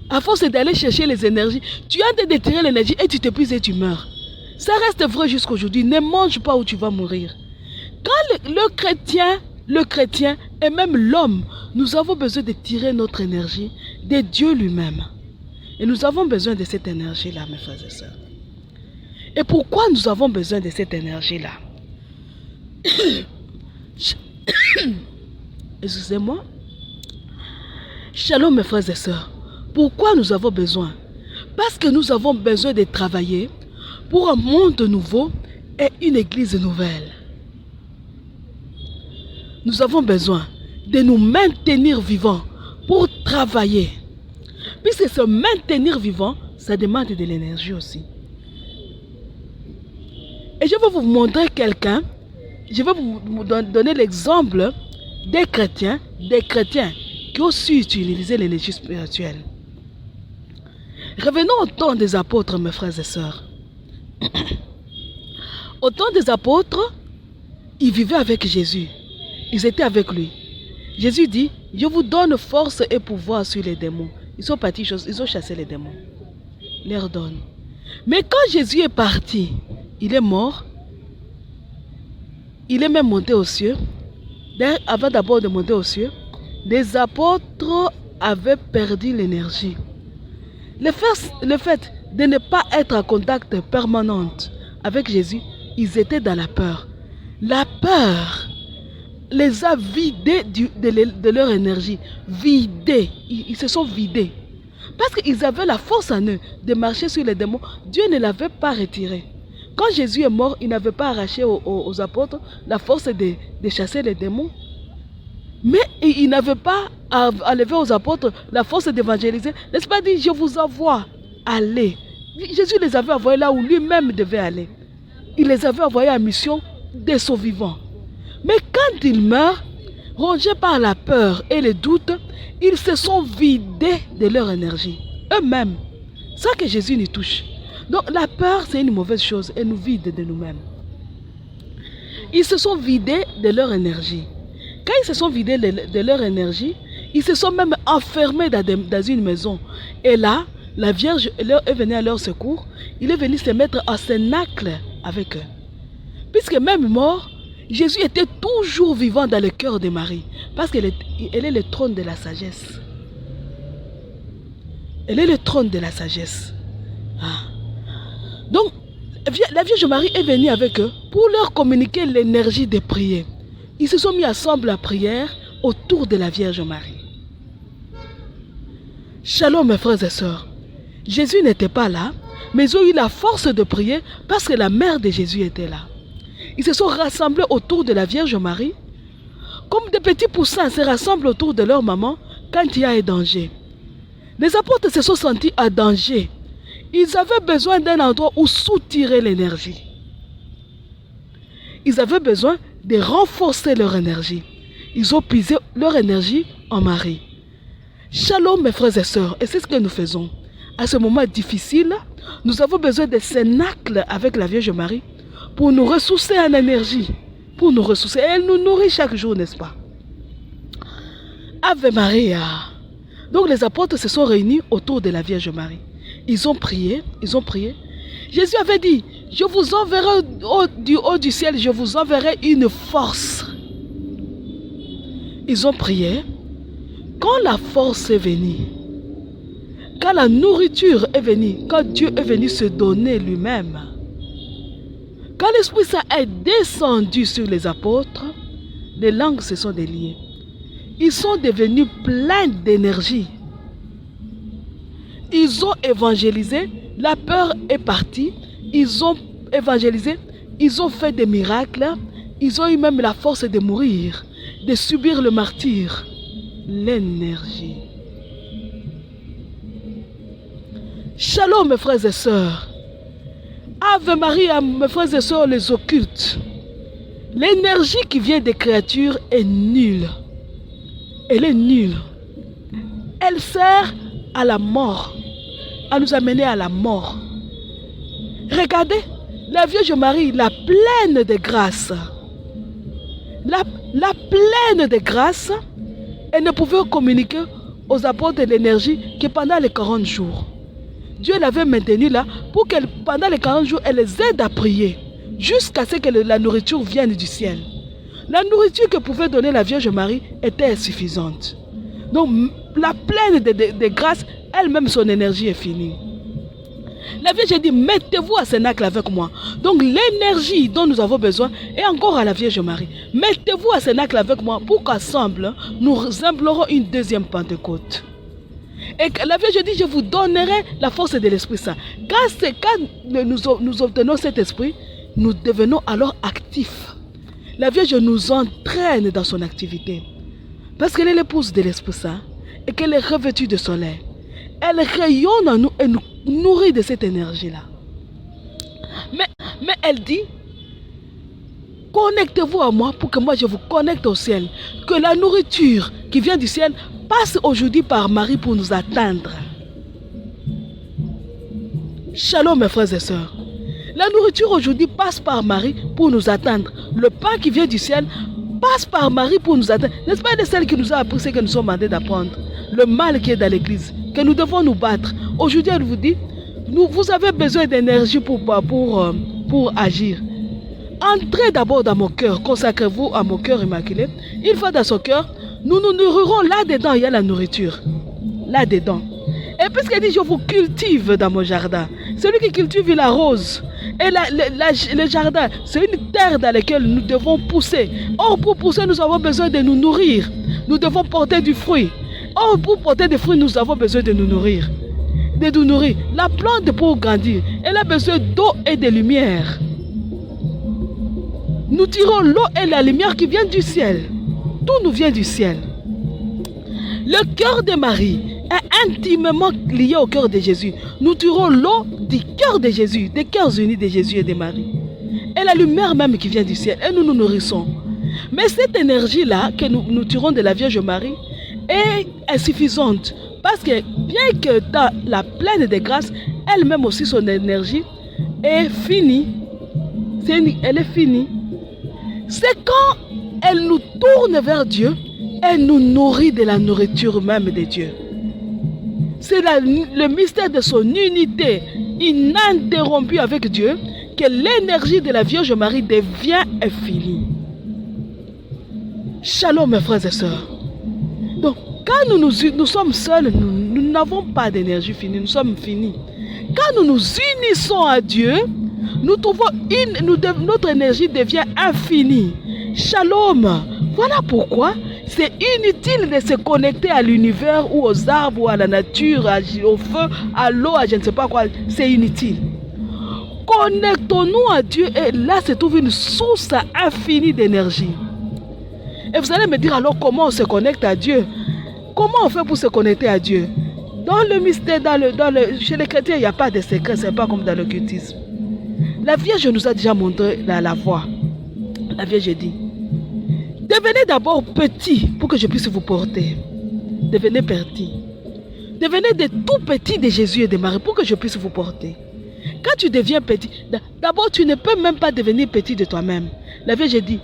À force d'aller chercher les énergies, tu as de tirer l'énergie et tu t'épuises et tu meurs. Ça reste vrai jusqu'aujourd'hui. Ne mange pas ou tu vas mourir. Quand le chrétien et même l'homme, nous avons besoin de tirer notre énergie de Dieu lui-même. Et nous avons besoin de cette énergie-là, mes frères et sœurs. Et pourquoi nous avons besoin de cette énergie-là? Excusez-moi. Shalom, mes frères et sœurs. Pourquoi nous avons besoin? Parce que nous avons besoin de travailler pour un monde nouveau et une église nouvelle. Nous avons besoin de nous maintenir vivants pour travailler. Puisque se maintenir vivant, ça demande de l'énergie aussi. Et je vais vous montrer quelqu'un, je vais vous donner l'exemple des chrétiens qui ont su utiliser l'énergie spirituelle. Revenons au temps des apôtres, mes frères et sœurs. Au temps des apôtres, ils vivaient avec Jésus. Ils étaient avec lui. Jésus dit, je vous donne force et pouvoir sur les démons. Ils sont partis, ils ont chassé les démons. Il leur donne. Mais quand Jésus est parti, il est mort. Il est même monté aux cieux. Avant d'abord de monter aux cieux, les apôtres avaient perdu l'énergie. Le fait de ne pas être en contact permanent avec Jésus, ils étaient dans la peur. La peur les a vidés de leur énergie. Vidés. Ils se sont vidés. Parce qu'ils avaient la force en eux de marcher sur les démons. Dieu ne l'avait pas retiré. Quand Jésus est mort, il n'avait pas arraché aux apôtres la force de chasser les démons. Mais il n'avait pas enlevé aux apôtres la force d'évangéliser. N'est-ce pas dit, je vous envoie, allez. Jésus les avait envoyés là où lui-même devait aller. Il les avait envoyés en mission des survivants. Mais quand ils meurent, rongés par la peur et le doute, ils se sont vidés de leur énergie. Eux-mêmes, sans que Jésus n'y touche. Donc la peur, c'est une mauvaise chose. Elle nous vide de nous-mêmes. Ils se sont vidés de leur énergie. Quand ils se sont vidés de leur énergie, ils se sont même enfermés dans une maison. Et là, la Vierge est venue à leur secours. Il est venu se mettre en cénacle avec eux. Puisque même mort, Jésus était toujours vivant dans le cœur de Marie. Parce qu'elle est le trône de la sagesse. Elle est le trône de la sagesse. Ah. Donc, la Vierge Marie est venue avec eux pour leur communiquer l'énergie de prier. Ils se sont mis ensemble à prière autour de la Vierge Marie. Shalom mes frères et sœurs. Jésus n'était pas là, mais ils ont eu la force de prier parce que la mère de Jésus était là. Ils se sont rassemblés autour de la Vierge Marie, comme des petits poussins se rassemblent autour de leur maman quand il y a un danger. Les apôtres se sont sentis en danger. Ils avaient besoin d'un endroit où soutirer l'énergie. Ils avaient besoin de renforcer leur énergie. Ils ont puisé leur énergie en Marie. Shalom mes frères et sœurs, et c'est ce que nous faisons. À ce moment difficile, Nous avons besoin de cénacles avec la Vierge Marie pour nous ressourcer en énergie, pour nous ressourcer. Elle nous nourrit chaque jour, n'est-ce pas? Ave Maria. Donc les apôtres se sont réunis autour de la Vierge Marie. Ils ont prié, ils ont prié. Jésus avait dit, je vous enverrai du haut du ciel, je vous enverrai une force. Ils ont prié. Quand la force est venue, quand la nourriture est venue, quand Dieu est venu se donner lui-même, quand l'Esprit Saint est descendu sur les apôtres, les langues se sont déliées. Ils sont devenus pleins d'énergie. Ils ont évangélisé, la peur est partie, ils ont évangélisé, ils ont fait des miracles, ils ont eu même la force de mourir, de subir le martyre. L'énergie. Shalom mes frères et sœurs. Ave Maria mes frères et sœurs les occultes. L'énergie qui vient des créatures est nulle. Elle est nulle. Elle sert à la mort, à nous amener à la mort. Regardez, la Vierge Marie, la pleine de grâce, la pleine de grâce, elle ne pouvait communiquer aux apôtres de l'énergie que pendant les 40 jours. Dieu l'avait maintenue là pour que pendant les 40 jours, elle les aide à prier jusqu'à ce que la nourriture vienne du ciel. La nourriture que pouvait donner la Vierge Marie était insuffisante. Donc, la pleine de grâce, elle-même, son énergie est finie. La Vierge dit, mettez-vous à cénacle avec moi. Donc, l'énergie dont nous avons besoin est encore à la Vierge Marie. Mettez-vous à cénacle avec moi pour qu'ensemble, nous implorons une deuxième Pentecôte. Et la Vierge dit, je vous donnerai la force de l'Esprit Saint. Quand nous obtenons cet esprit, nous devenons alors actifs. La Vierge nous entraîne dans son activité. Parce qu'elle est l'épouse de l'Esprit Saint et qu'elle est revêtue de soleil. Elle rayonne en nous et nous nourrit de cette énergie-là. Mais elle dit, connectez-vous à moi pour que moi je vous connecte au ciel. Que la nourriture qui vient du ciel passe aujourd'hui par Marie pour nous atteindre. Shalom mes frères et sœurs. La nourriture aujourd'hui passe par Marie pour nous atteindre. Le pain qui vient du ciel passe par Marie pour nous atteindre. N'est-ce pas de celle qui nous a appris ce que nous sommes mandés d'apprendre? Le mal qui est dans l'église, que nous devons nous battre. Aujourd'hui, elle vous dit, vous avez besoin d'énergie pour agir. Entrez d'abord dans mon cœur, consacrez-vous à mon cœur immaculé. Une fois dans son cœur, nous nous nourrirons là-dedans, il y a la nourriture. Là-dedans. Et puisqu'elle dit, je vous cultive dans mon jardin. Celui qui cultive, il arrose. Et le jardin, c'est une terre dans laquelle nous devons pousser. Or, pour pousser, nous avons besoin de nous nourrir. Nous devons porter du fruit. Or, pour porter des fruits, nous avons besoin de nous nourrir. De nous nourrir. La plante, pour grandir, elle a besoin d'eau et de lumière. Nous tirons l'eau et la lumière qui viennent du ciel. Tout nous vient du ciel. Le cœur de Marie est intimement lié au cœur de Jésus. Nous tirons l'eau du cœur de Jésus, des cœurs unis de Jésus et de Marie. Et la lumière même qui vient du ciel. Et nous nous nourrissons. Mais cette énergie-là que nous tirons de la Vierge Marie est insuffisante. Parce que bien que dans la pleine de grâce, elle-même aussi son énergie est finie. Elle est finie. C'est quand elle nous tourne vers Dieu, elle nous nourrit de la nourriture même de Dieu. C'est le mystère de son unité ininterrompue avec Dieu que l'énergie de la Vierge Marie devient infinie. Shalom mes frères et sœurs. Donc, quand nous sommes seuls, nous n'avons pas d'énergie finie, nous sommes finis. Quand nous nous unissons à Dieu, nous trouvons notre énergie devient infinie. Shalom. Voilà pourquoi c'est inutile de se connecter à l'univers ou aux arbres ou à la nature, au feu, à l'eau, à je ne sais pas quoi. C'est inutile. Connectons-nous à Dieu et là se trouve une source infinie d'énergie. Et vous allez me dire alors comment on se connecte à Dieu? Comment on fait pour se connecter à Dieu? Dans le mystère, chez les chrétiens, il n'y a pas de secret, ce n'est pas comme dans l'occultisme. La Vierge nous a déjà montré la voie. La Vierge dit, devenez d'abord petit pour que je puisse vous porter. Devenez petit. Devenez des tout petits de Jésus et de Marie pour que je puisse vous porter. Quand tu deviens petit, d'abord tu ne peux même pas devenir petit de toi-même. La Vierge dit,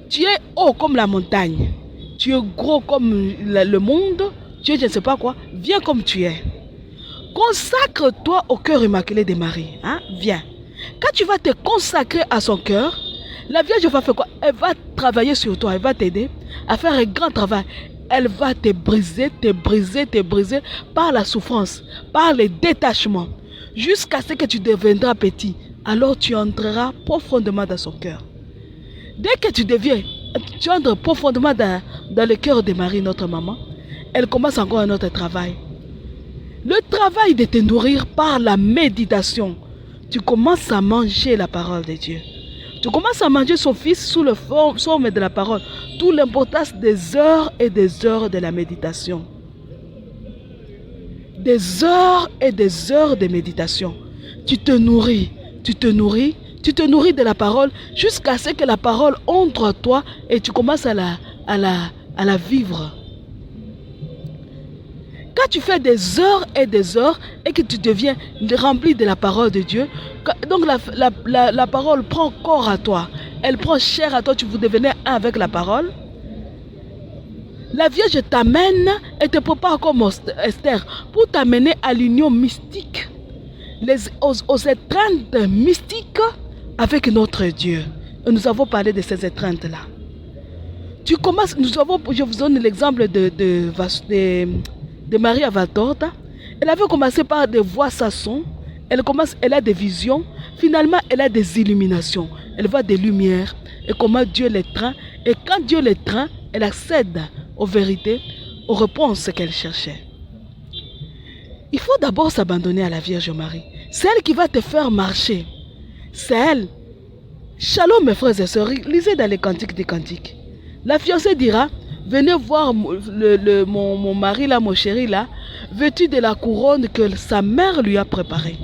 tu es haut comme la montagne, tu es gros comme le monde, tu es je ne sais pas quoi, viens comme tu es. Consacre-toi au cœur immaculé de Marie. Hein? Viens. Quand tu vas te consacrer à son cœur, la Vierge va faire quoi? Elle va travailler sur toi, elle va t'aider à faire un grand travail. Elle va te briser, te briser, te briser par la souffrance, par le détachement, jusqu'à ce que tu deviendras petit. Alors tu entreras profondément dans son cœur. Dès que tu entres profondément dans le cœur de Marie, notre maman, elle commence encore un autre travail. Le travail de te nourrir par la méditation. Tu commences à manger la parole de Dieu. Tu commences à manger son fils sous la forme de la parole. Toute l'importance des heures et des heures de la méditation. Des heures et des heures de méditation. Tu te nourris, tu te nourris, tu te nourris de la parole jusqu'à ce que la parole entre en toi et tu commences à la vivre. Quand tu fais des heures et que tu deviens rempli de la parole de Dieu, donc la parole prend corps à toi, elle prend chair à toi, tu vous devenez un avec la parole. La Vierge t'amène et te prépare comme Esther pour t'amener à l'union mystique, aux étreintes mystiques avec notre Dieu. Et nous avons parlé de ces étreintes-là. Je vous donne l'exemple de Marie Valtorta. Elle avait commencé par des voix sassons. Elle a des visions. Finalement, elle a des illuminations. Elle voit des lumières. Et comment Dieu les traîne. Et quand Dieu les traîne, elle accède aux vérités, aux réponses qu'elle cherchait. Il faut d'abord s'abandonner à la Vierge Marie. C'est elle qui va te faire marcher. C'est elle. Shalom mes frères et sœurs. Lisez dans les cantiques des cantiques. La fiancée dira, venez voir mon mari là, mon chéri là, vêtu de la couronne que sa mère lui a préparée.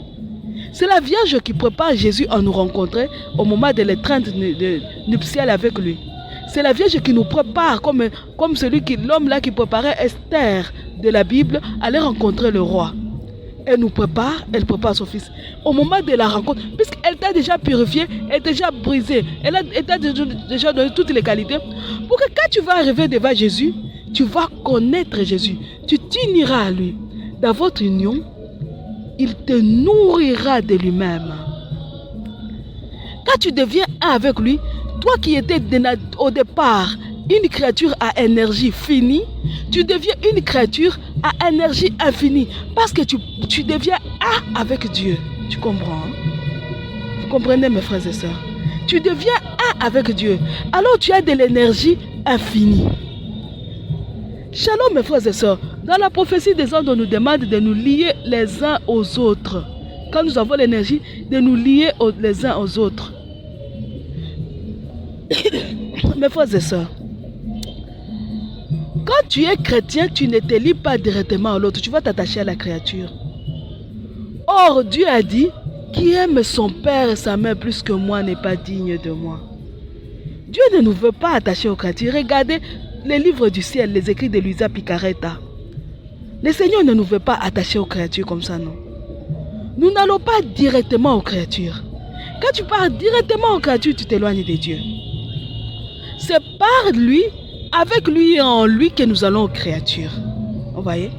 C'est la Vierge qui prépare Jésus à nous rencontrer au moment de l'étreinte nuptiale avec lui. C'est la Vierge qui nous prépare comme l'homme là qui préparait Esther de la Bible à aller rencontrer le roi. Elle nous prépare, elle prépare son fils. Au moment de la rencontre, puisqu'elle t'a déjà purifié, elle t'a déjà brisé, elle t'a déjà donné toutes les qualités, pour que quand tu vas arriver devant Jésus, tu vas connaître Jésus. Tu t'uniras à lui. Dans votre union, il te nourrira de lui-même. Quand tu deviens un avec lui, toi qui étais au départ une créature à énergie finie, tu deviens une créature à énergie infinie. Parce que tu deviens un avec Dieu. Tu comprends? Hein? Vous comprenez mes frères et sœurs? Tu deviens un avec Dieu. Alors tu as de l'énergie infinie. Shalom mes frères et sœurs. Dans la prophétie des anges, on nous demande de nous lier les uns aux autres. Quand nous avons l'énergie, de nous lier les uns aux autres. Mes frères et sœurs, quand tu es chrétien, tu ne te lis pas directement à l'autre, tu vas t'attacher à la créature. Or, Dieu a dit, qui aime son père et sa mère plus que moi n'est pas digne de moi. Dieu ne nous veut pas attachés aux créatures. Regardez les livres du ciel, les écrits de Luisa Picaretta. Le Seigneur ne nous veut pas attachés aux créatures comme ça, non. Nous n'allons pas directement aux créatures. Quand tu pars directement aux créatures, tu t'éloignes de Dieu. C'est par lui, avec lui et en lui que nous allons aux créatures. Vous voyez?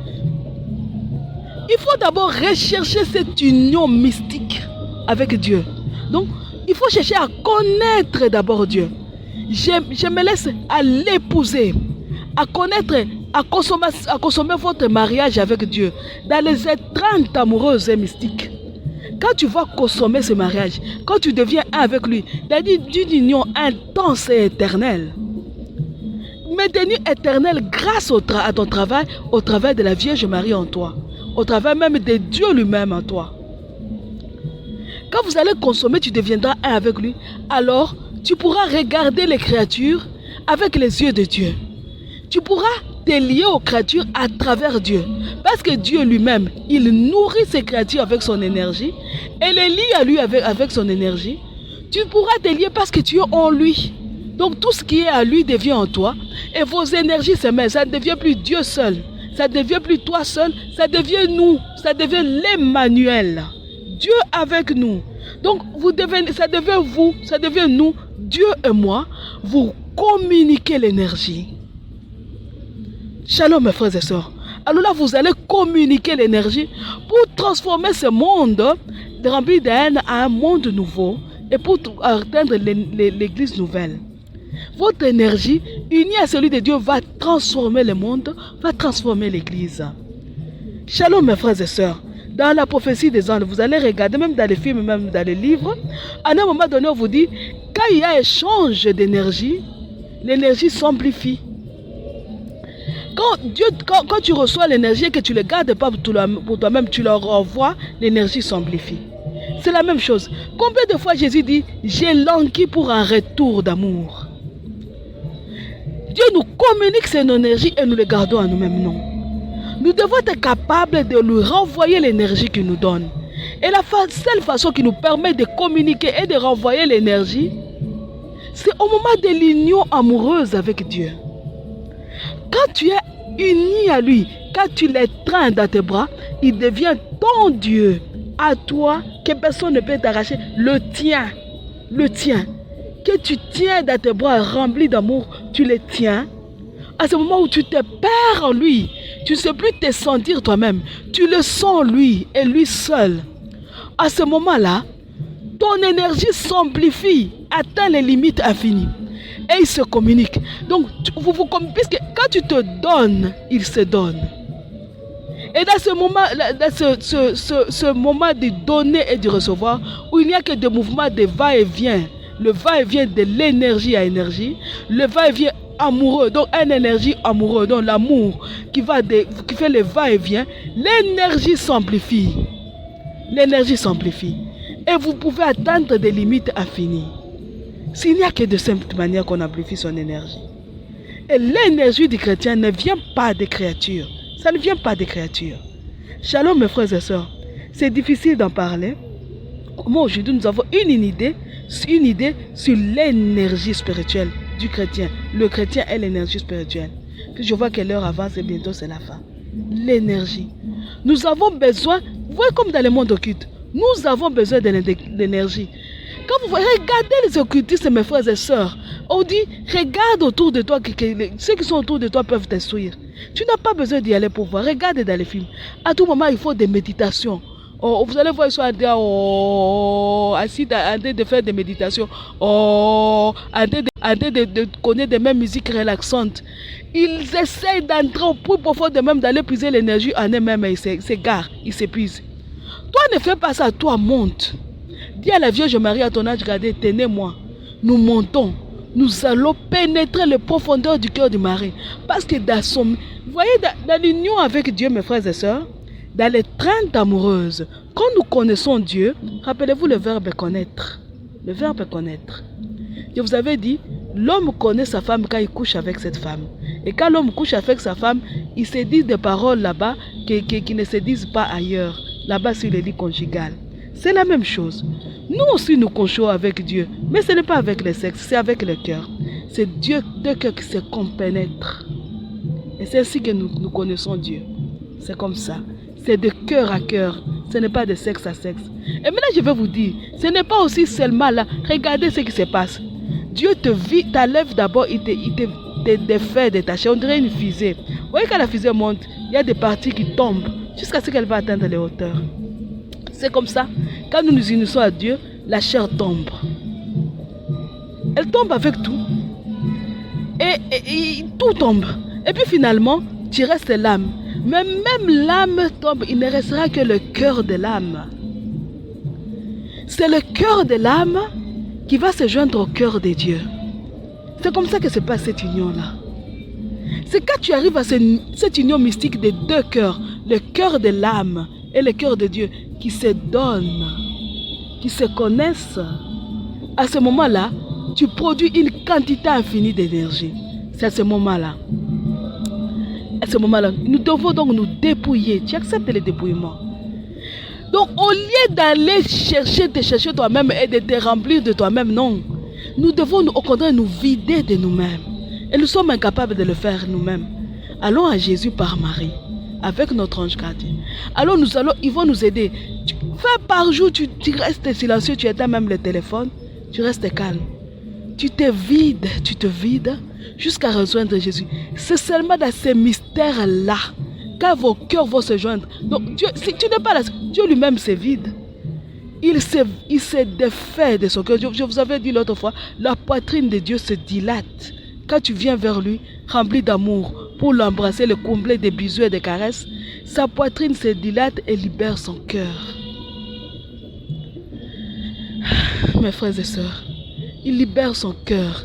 Il faut d'abord rechercher cette union mystique avec Dieu. Donc, il faut chercher à connaître d'abord Dieu. Je me laisse à l'épouser, à connaître, à consommer votre mariage avec Dieu dans les étreintes amoureuses et mystiques. Quand tu vas consommer ce mariage, quand tu deviens un avec lui, c'est-à-dire d'une union intense et éternelle, maintenue éternelle grâce à ton travail, au travail de la Vierge Marie en toi, au travail même de Dieu lui-même en toi. Quand vous allez consommer, tu deviendras un avec lui, alors tu pourras regarder les créatures avec les yeux de Dieu. Tu pourras te lier aux créatures à travers Dieu. Parce que Dieu lui-même, il nourrit ses créatures avec son énergie et les lie à lui avec son énergie. Tu pourras te lier parce que tu es en lui. Donc tout ce qui est à lui devient en toi et vos énergies se mêlent. Ça ne devient plus Dieu seul. Ça ne devient plus toi seul. Ça devient nous. Ça devient l'Emmanuel. Dieu avec nous. Donc, ça devient vous, ça devient nous, Dieu et moi, vous communiquez l'énergie. Shalom mes frères et sœurs. Alors là, vous allez communiquer l'énergie pour transformer ce monde rempli de haine à un monde nouveau et pour atteindre l'église nouvelle. Votre énergie, unie à celui de Dieu, va transformer le monde, va transformer l'église. Shalom mes frères et sœurs. Dans la prophétie des anges, vous allez regarder, même dans les films, même dans les livres, à un moment donné, on vous dit, quand il y a échange d'énergie, l'énergie s'amplifie. Quand tu reçois l'énergie et que tu ne le gardes pas pour toi-même, tu leur renvoies, l'énergie s'amplifie. C'est la même chose. Combien de fois Jésus dit, j'ai langui pour un retour d'amour. Dieu nous communique son énergie et nous le gardons à nous-mêmes, non. Nous devons être capables de lui renvoyer l'énergie qu'il nous donne. Et la seule façon qui nous permet de communiquer et de renvoyer l'énergie, c'est au moment de l'union amoureuse avec Dieu. Quand tu es uni à lui, quand tu l'étreins dans tes bras, il devient ton Dieu, à toi, que personne ne peut t'arracher, le tien, que tu tiens dans tes bras remplis d'amour, tu le tiens. À ce moment où tu te perds en lui, tu ne sais plus te sentir toi-même, tu le sens lui et lui seul. À ce moment-là, ton énergie s'amplifie, atteint les limites infinies. Et il se communique. Donc, puisque quand tu te donnes, il se donne. Et dans ce moment de donner et de recevoir, où il n'y a que des mouvements de va-et-vient, le va-et-vient de l'énergie à énergie, le va-et-vient amoureux, donc une énergie amoureuse, donc l'amour qui fait le va-et-vient, l'énergie s'amplifie. L'énergie s'amplifie. Et vous pouvez atteindre des limites infinies. S'il n'y a que de cette manière qu'on amplifie son énergie. Et l'énergie du chrétien ne vient pas des créatures. Ça ne vient pas des créatures. Shalom mes frères et sœurs. C'est difficile d'en parler. Moi aujourd'hui nous avons une idée sur l'énergie spirituelle du chrétien. Le chrétien est l'énergie spirituelle. Puis je vois que l'heure avance et bientôt c'est la fin. L'énergie. Nous avons besoin, vous voyez comme dans le monde occulte, nous avons besoin de l'énergie. Quand vous voyez, regardez les occultistes, mes frères et sœurs. On dit, regarde autour de toi, ceux qui sont autour de toi peuvent t'instruire. Tu n'as pas besoin d'y aller pour voir. Regarde dans les films. À tout moment, il faut des méditations. Oh, vous allez voir, ils sont assis en train de faire des méditations. En train de connaître des mêmes musiques relaxantes. Ils essayent d'entrer au plus profond de même, d'aller puiser l'énergie en eux-mêmes et ils s'égarent, ils s'épuisent. Toi, ne fais pas ça, toi, monte. Dis à la Vierge Marie à ton âge, regardez, tenez-moi. Nous montons. Nous allons pénétrer les profondeurs du cœur du mari. Parce que vous voyez, dans l'union avec Dieu, mes frères et sœurs, dans les l'étreinte amoureuse, quand nous connaissons Dieu, rappelez-vous le verbe connaître. Le verbe connaître. Je vous avais dit, l'homme connaît sa femme quand il couche avec cette femme. Et quand l'homme couche avec sa femme, il se dit des paroles là-bas qui ne se disent pas ailleurs. Là-bas sur le lit conjugal. C'est la même chose. Nous aussi nous couchons avec Dieu. Mais ce n'est pas avec le sexe, c'est avec le cœur. C'est Dieu, deux cœurs qui se compénètrent. Et c'est ainsi que nous connaissons Dieu. C'est comme ça. C'est de cœur à cœur. Ce n'est pas de sexe à sexe. Et maintenant je vais vous dire, ce n'est pas aussi seulement là. Regardez ce qui se passe. Dieu t'enlève d'abord, il te défait de ta chair. On dirait une fusée. Vous voyez quand la fusée monte, il y a des parties qui tombent jusqu'à ce qu'elle va atteindre les hauteurs. C'est comme ça. Quand nous nous unissons à Dieu, la chair tombe. Elle tombe avec tout. Et tout tombe. Et puis finalement, tu restes l'âme. Mais même l'âme tombe, il ne restera que le cœur de l'âme. C'est le cœur de l'âme qui va se joindre au cœur de Dieu. C'est comme ça que se passe cette union-là. C'est quand tu arrives à cette union mystique des deux cœurs, le cœur de l'âme et le cœur de Dieu, qui se donnent, qui se connaissent. À ce moment-là, tu produis une quantité infinie d'énergie. C'est à ce moment-là. À ce moment-là, nous devons donc nous dépouiller. Tu acceptes le dépouillement. Donc, au lieu d'aller te chercher toi-même et de te remplir de toi-même, non. Nous devons au contraire nous vider de nous-mêmes. Et nous sommes incapables de le faire nous-mêmes. Allons à Jésus par Marie. avec notre ange gardien. Alors ils vont nous aider. Fais par jour, tu restes silencieux, tu éteins même le téléphone, tu restes calme. Tu te vides jusqu'à rejoindre Jésus. C'est seulement dans ces mystères-là que vos cœurs vont se joindre. Donc, Dieu, si tu n'es pas là, Dieu lui-même se vide. Il se défait de son cœur. Je vous avais dit l'autre fois, la poitrine de Dieu se dilate. Quand tu viens vers lui, rempli d'amour, pour l'embrasser, le combler de bisous et de caresses, sa poitrine se dilate et libère son cœur. Mes frères et sœurs, il libère son cœur.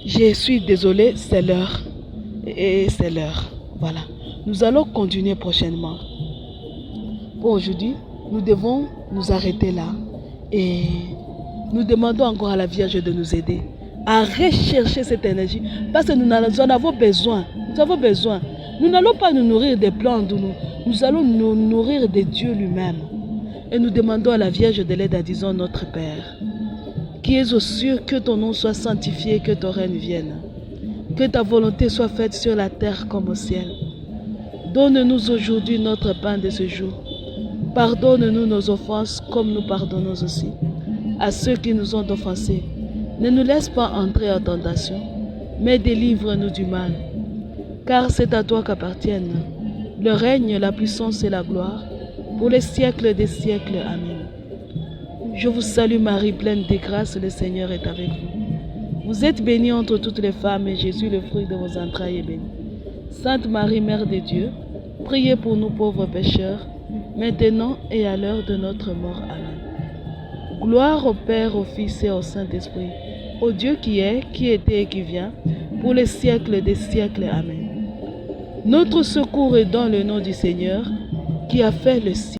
Je suis désolé, c'est l'heure. Et c'est l'heure. Voilà. Nous allons continuer prochainement. Pour aujourd'hui, nous devons nous arrêter là. Et nous demandons encore à la Vierge de nous aider à rechercher cette énergie. Parce que nous en avons besoin. Nous avons besoin. Nous n'allons pas nous nourrir des plantes. Nous allons nous nourrir de Dieu lui-même. Et nous demandons à la Vierge de l'aide à disons notre Père, qui es aux cieux, que ton nom soit sanctifié, que ton règne vienne. Que ta volonté soit faite sur la terre comme au ciel. Donne-nous aujourd'hui notre pain de ce jour. Pardonne-nous nos offenses comme nous pardonnons aussi à ceux qui nous ont offensés. Ne nous laisse pas entrer en tentation, mais délivre-nous du mal. Car c'est à toi qu'appartiennent le règne, la puissance et la gloire, pour les siècles des siècles. Amen. Je vous salue Marie, pleine de grâce, le Seigneur est avec vous. Vous êtes bénie entre toutes les femmes, et Jésus, le fruit de vos entrailles, est béni. Sainte Marie, Mère de Dieu, priez pour nous pauvres pécheurs, maintenant et à l'heure de notre mort. Amen. Gloire au Père, au Fils et au Saint-Esprit, au Dieu qui est, qui était et qui vient, pour les siècles des siècles. Amen. Notre secours est dans le nom du Seigneur, qui a fait le ciel.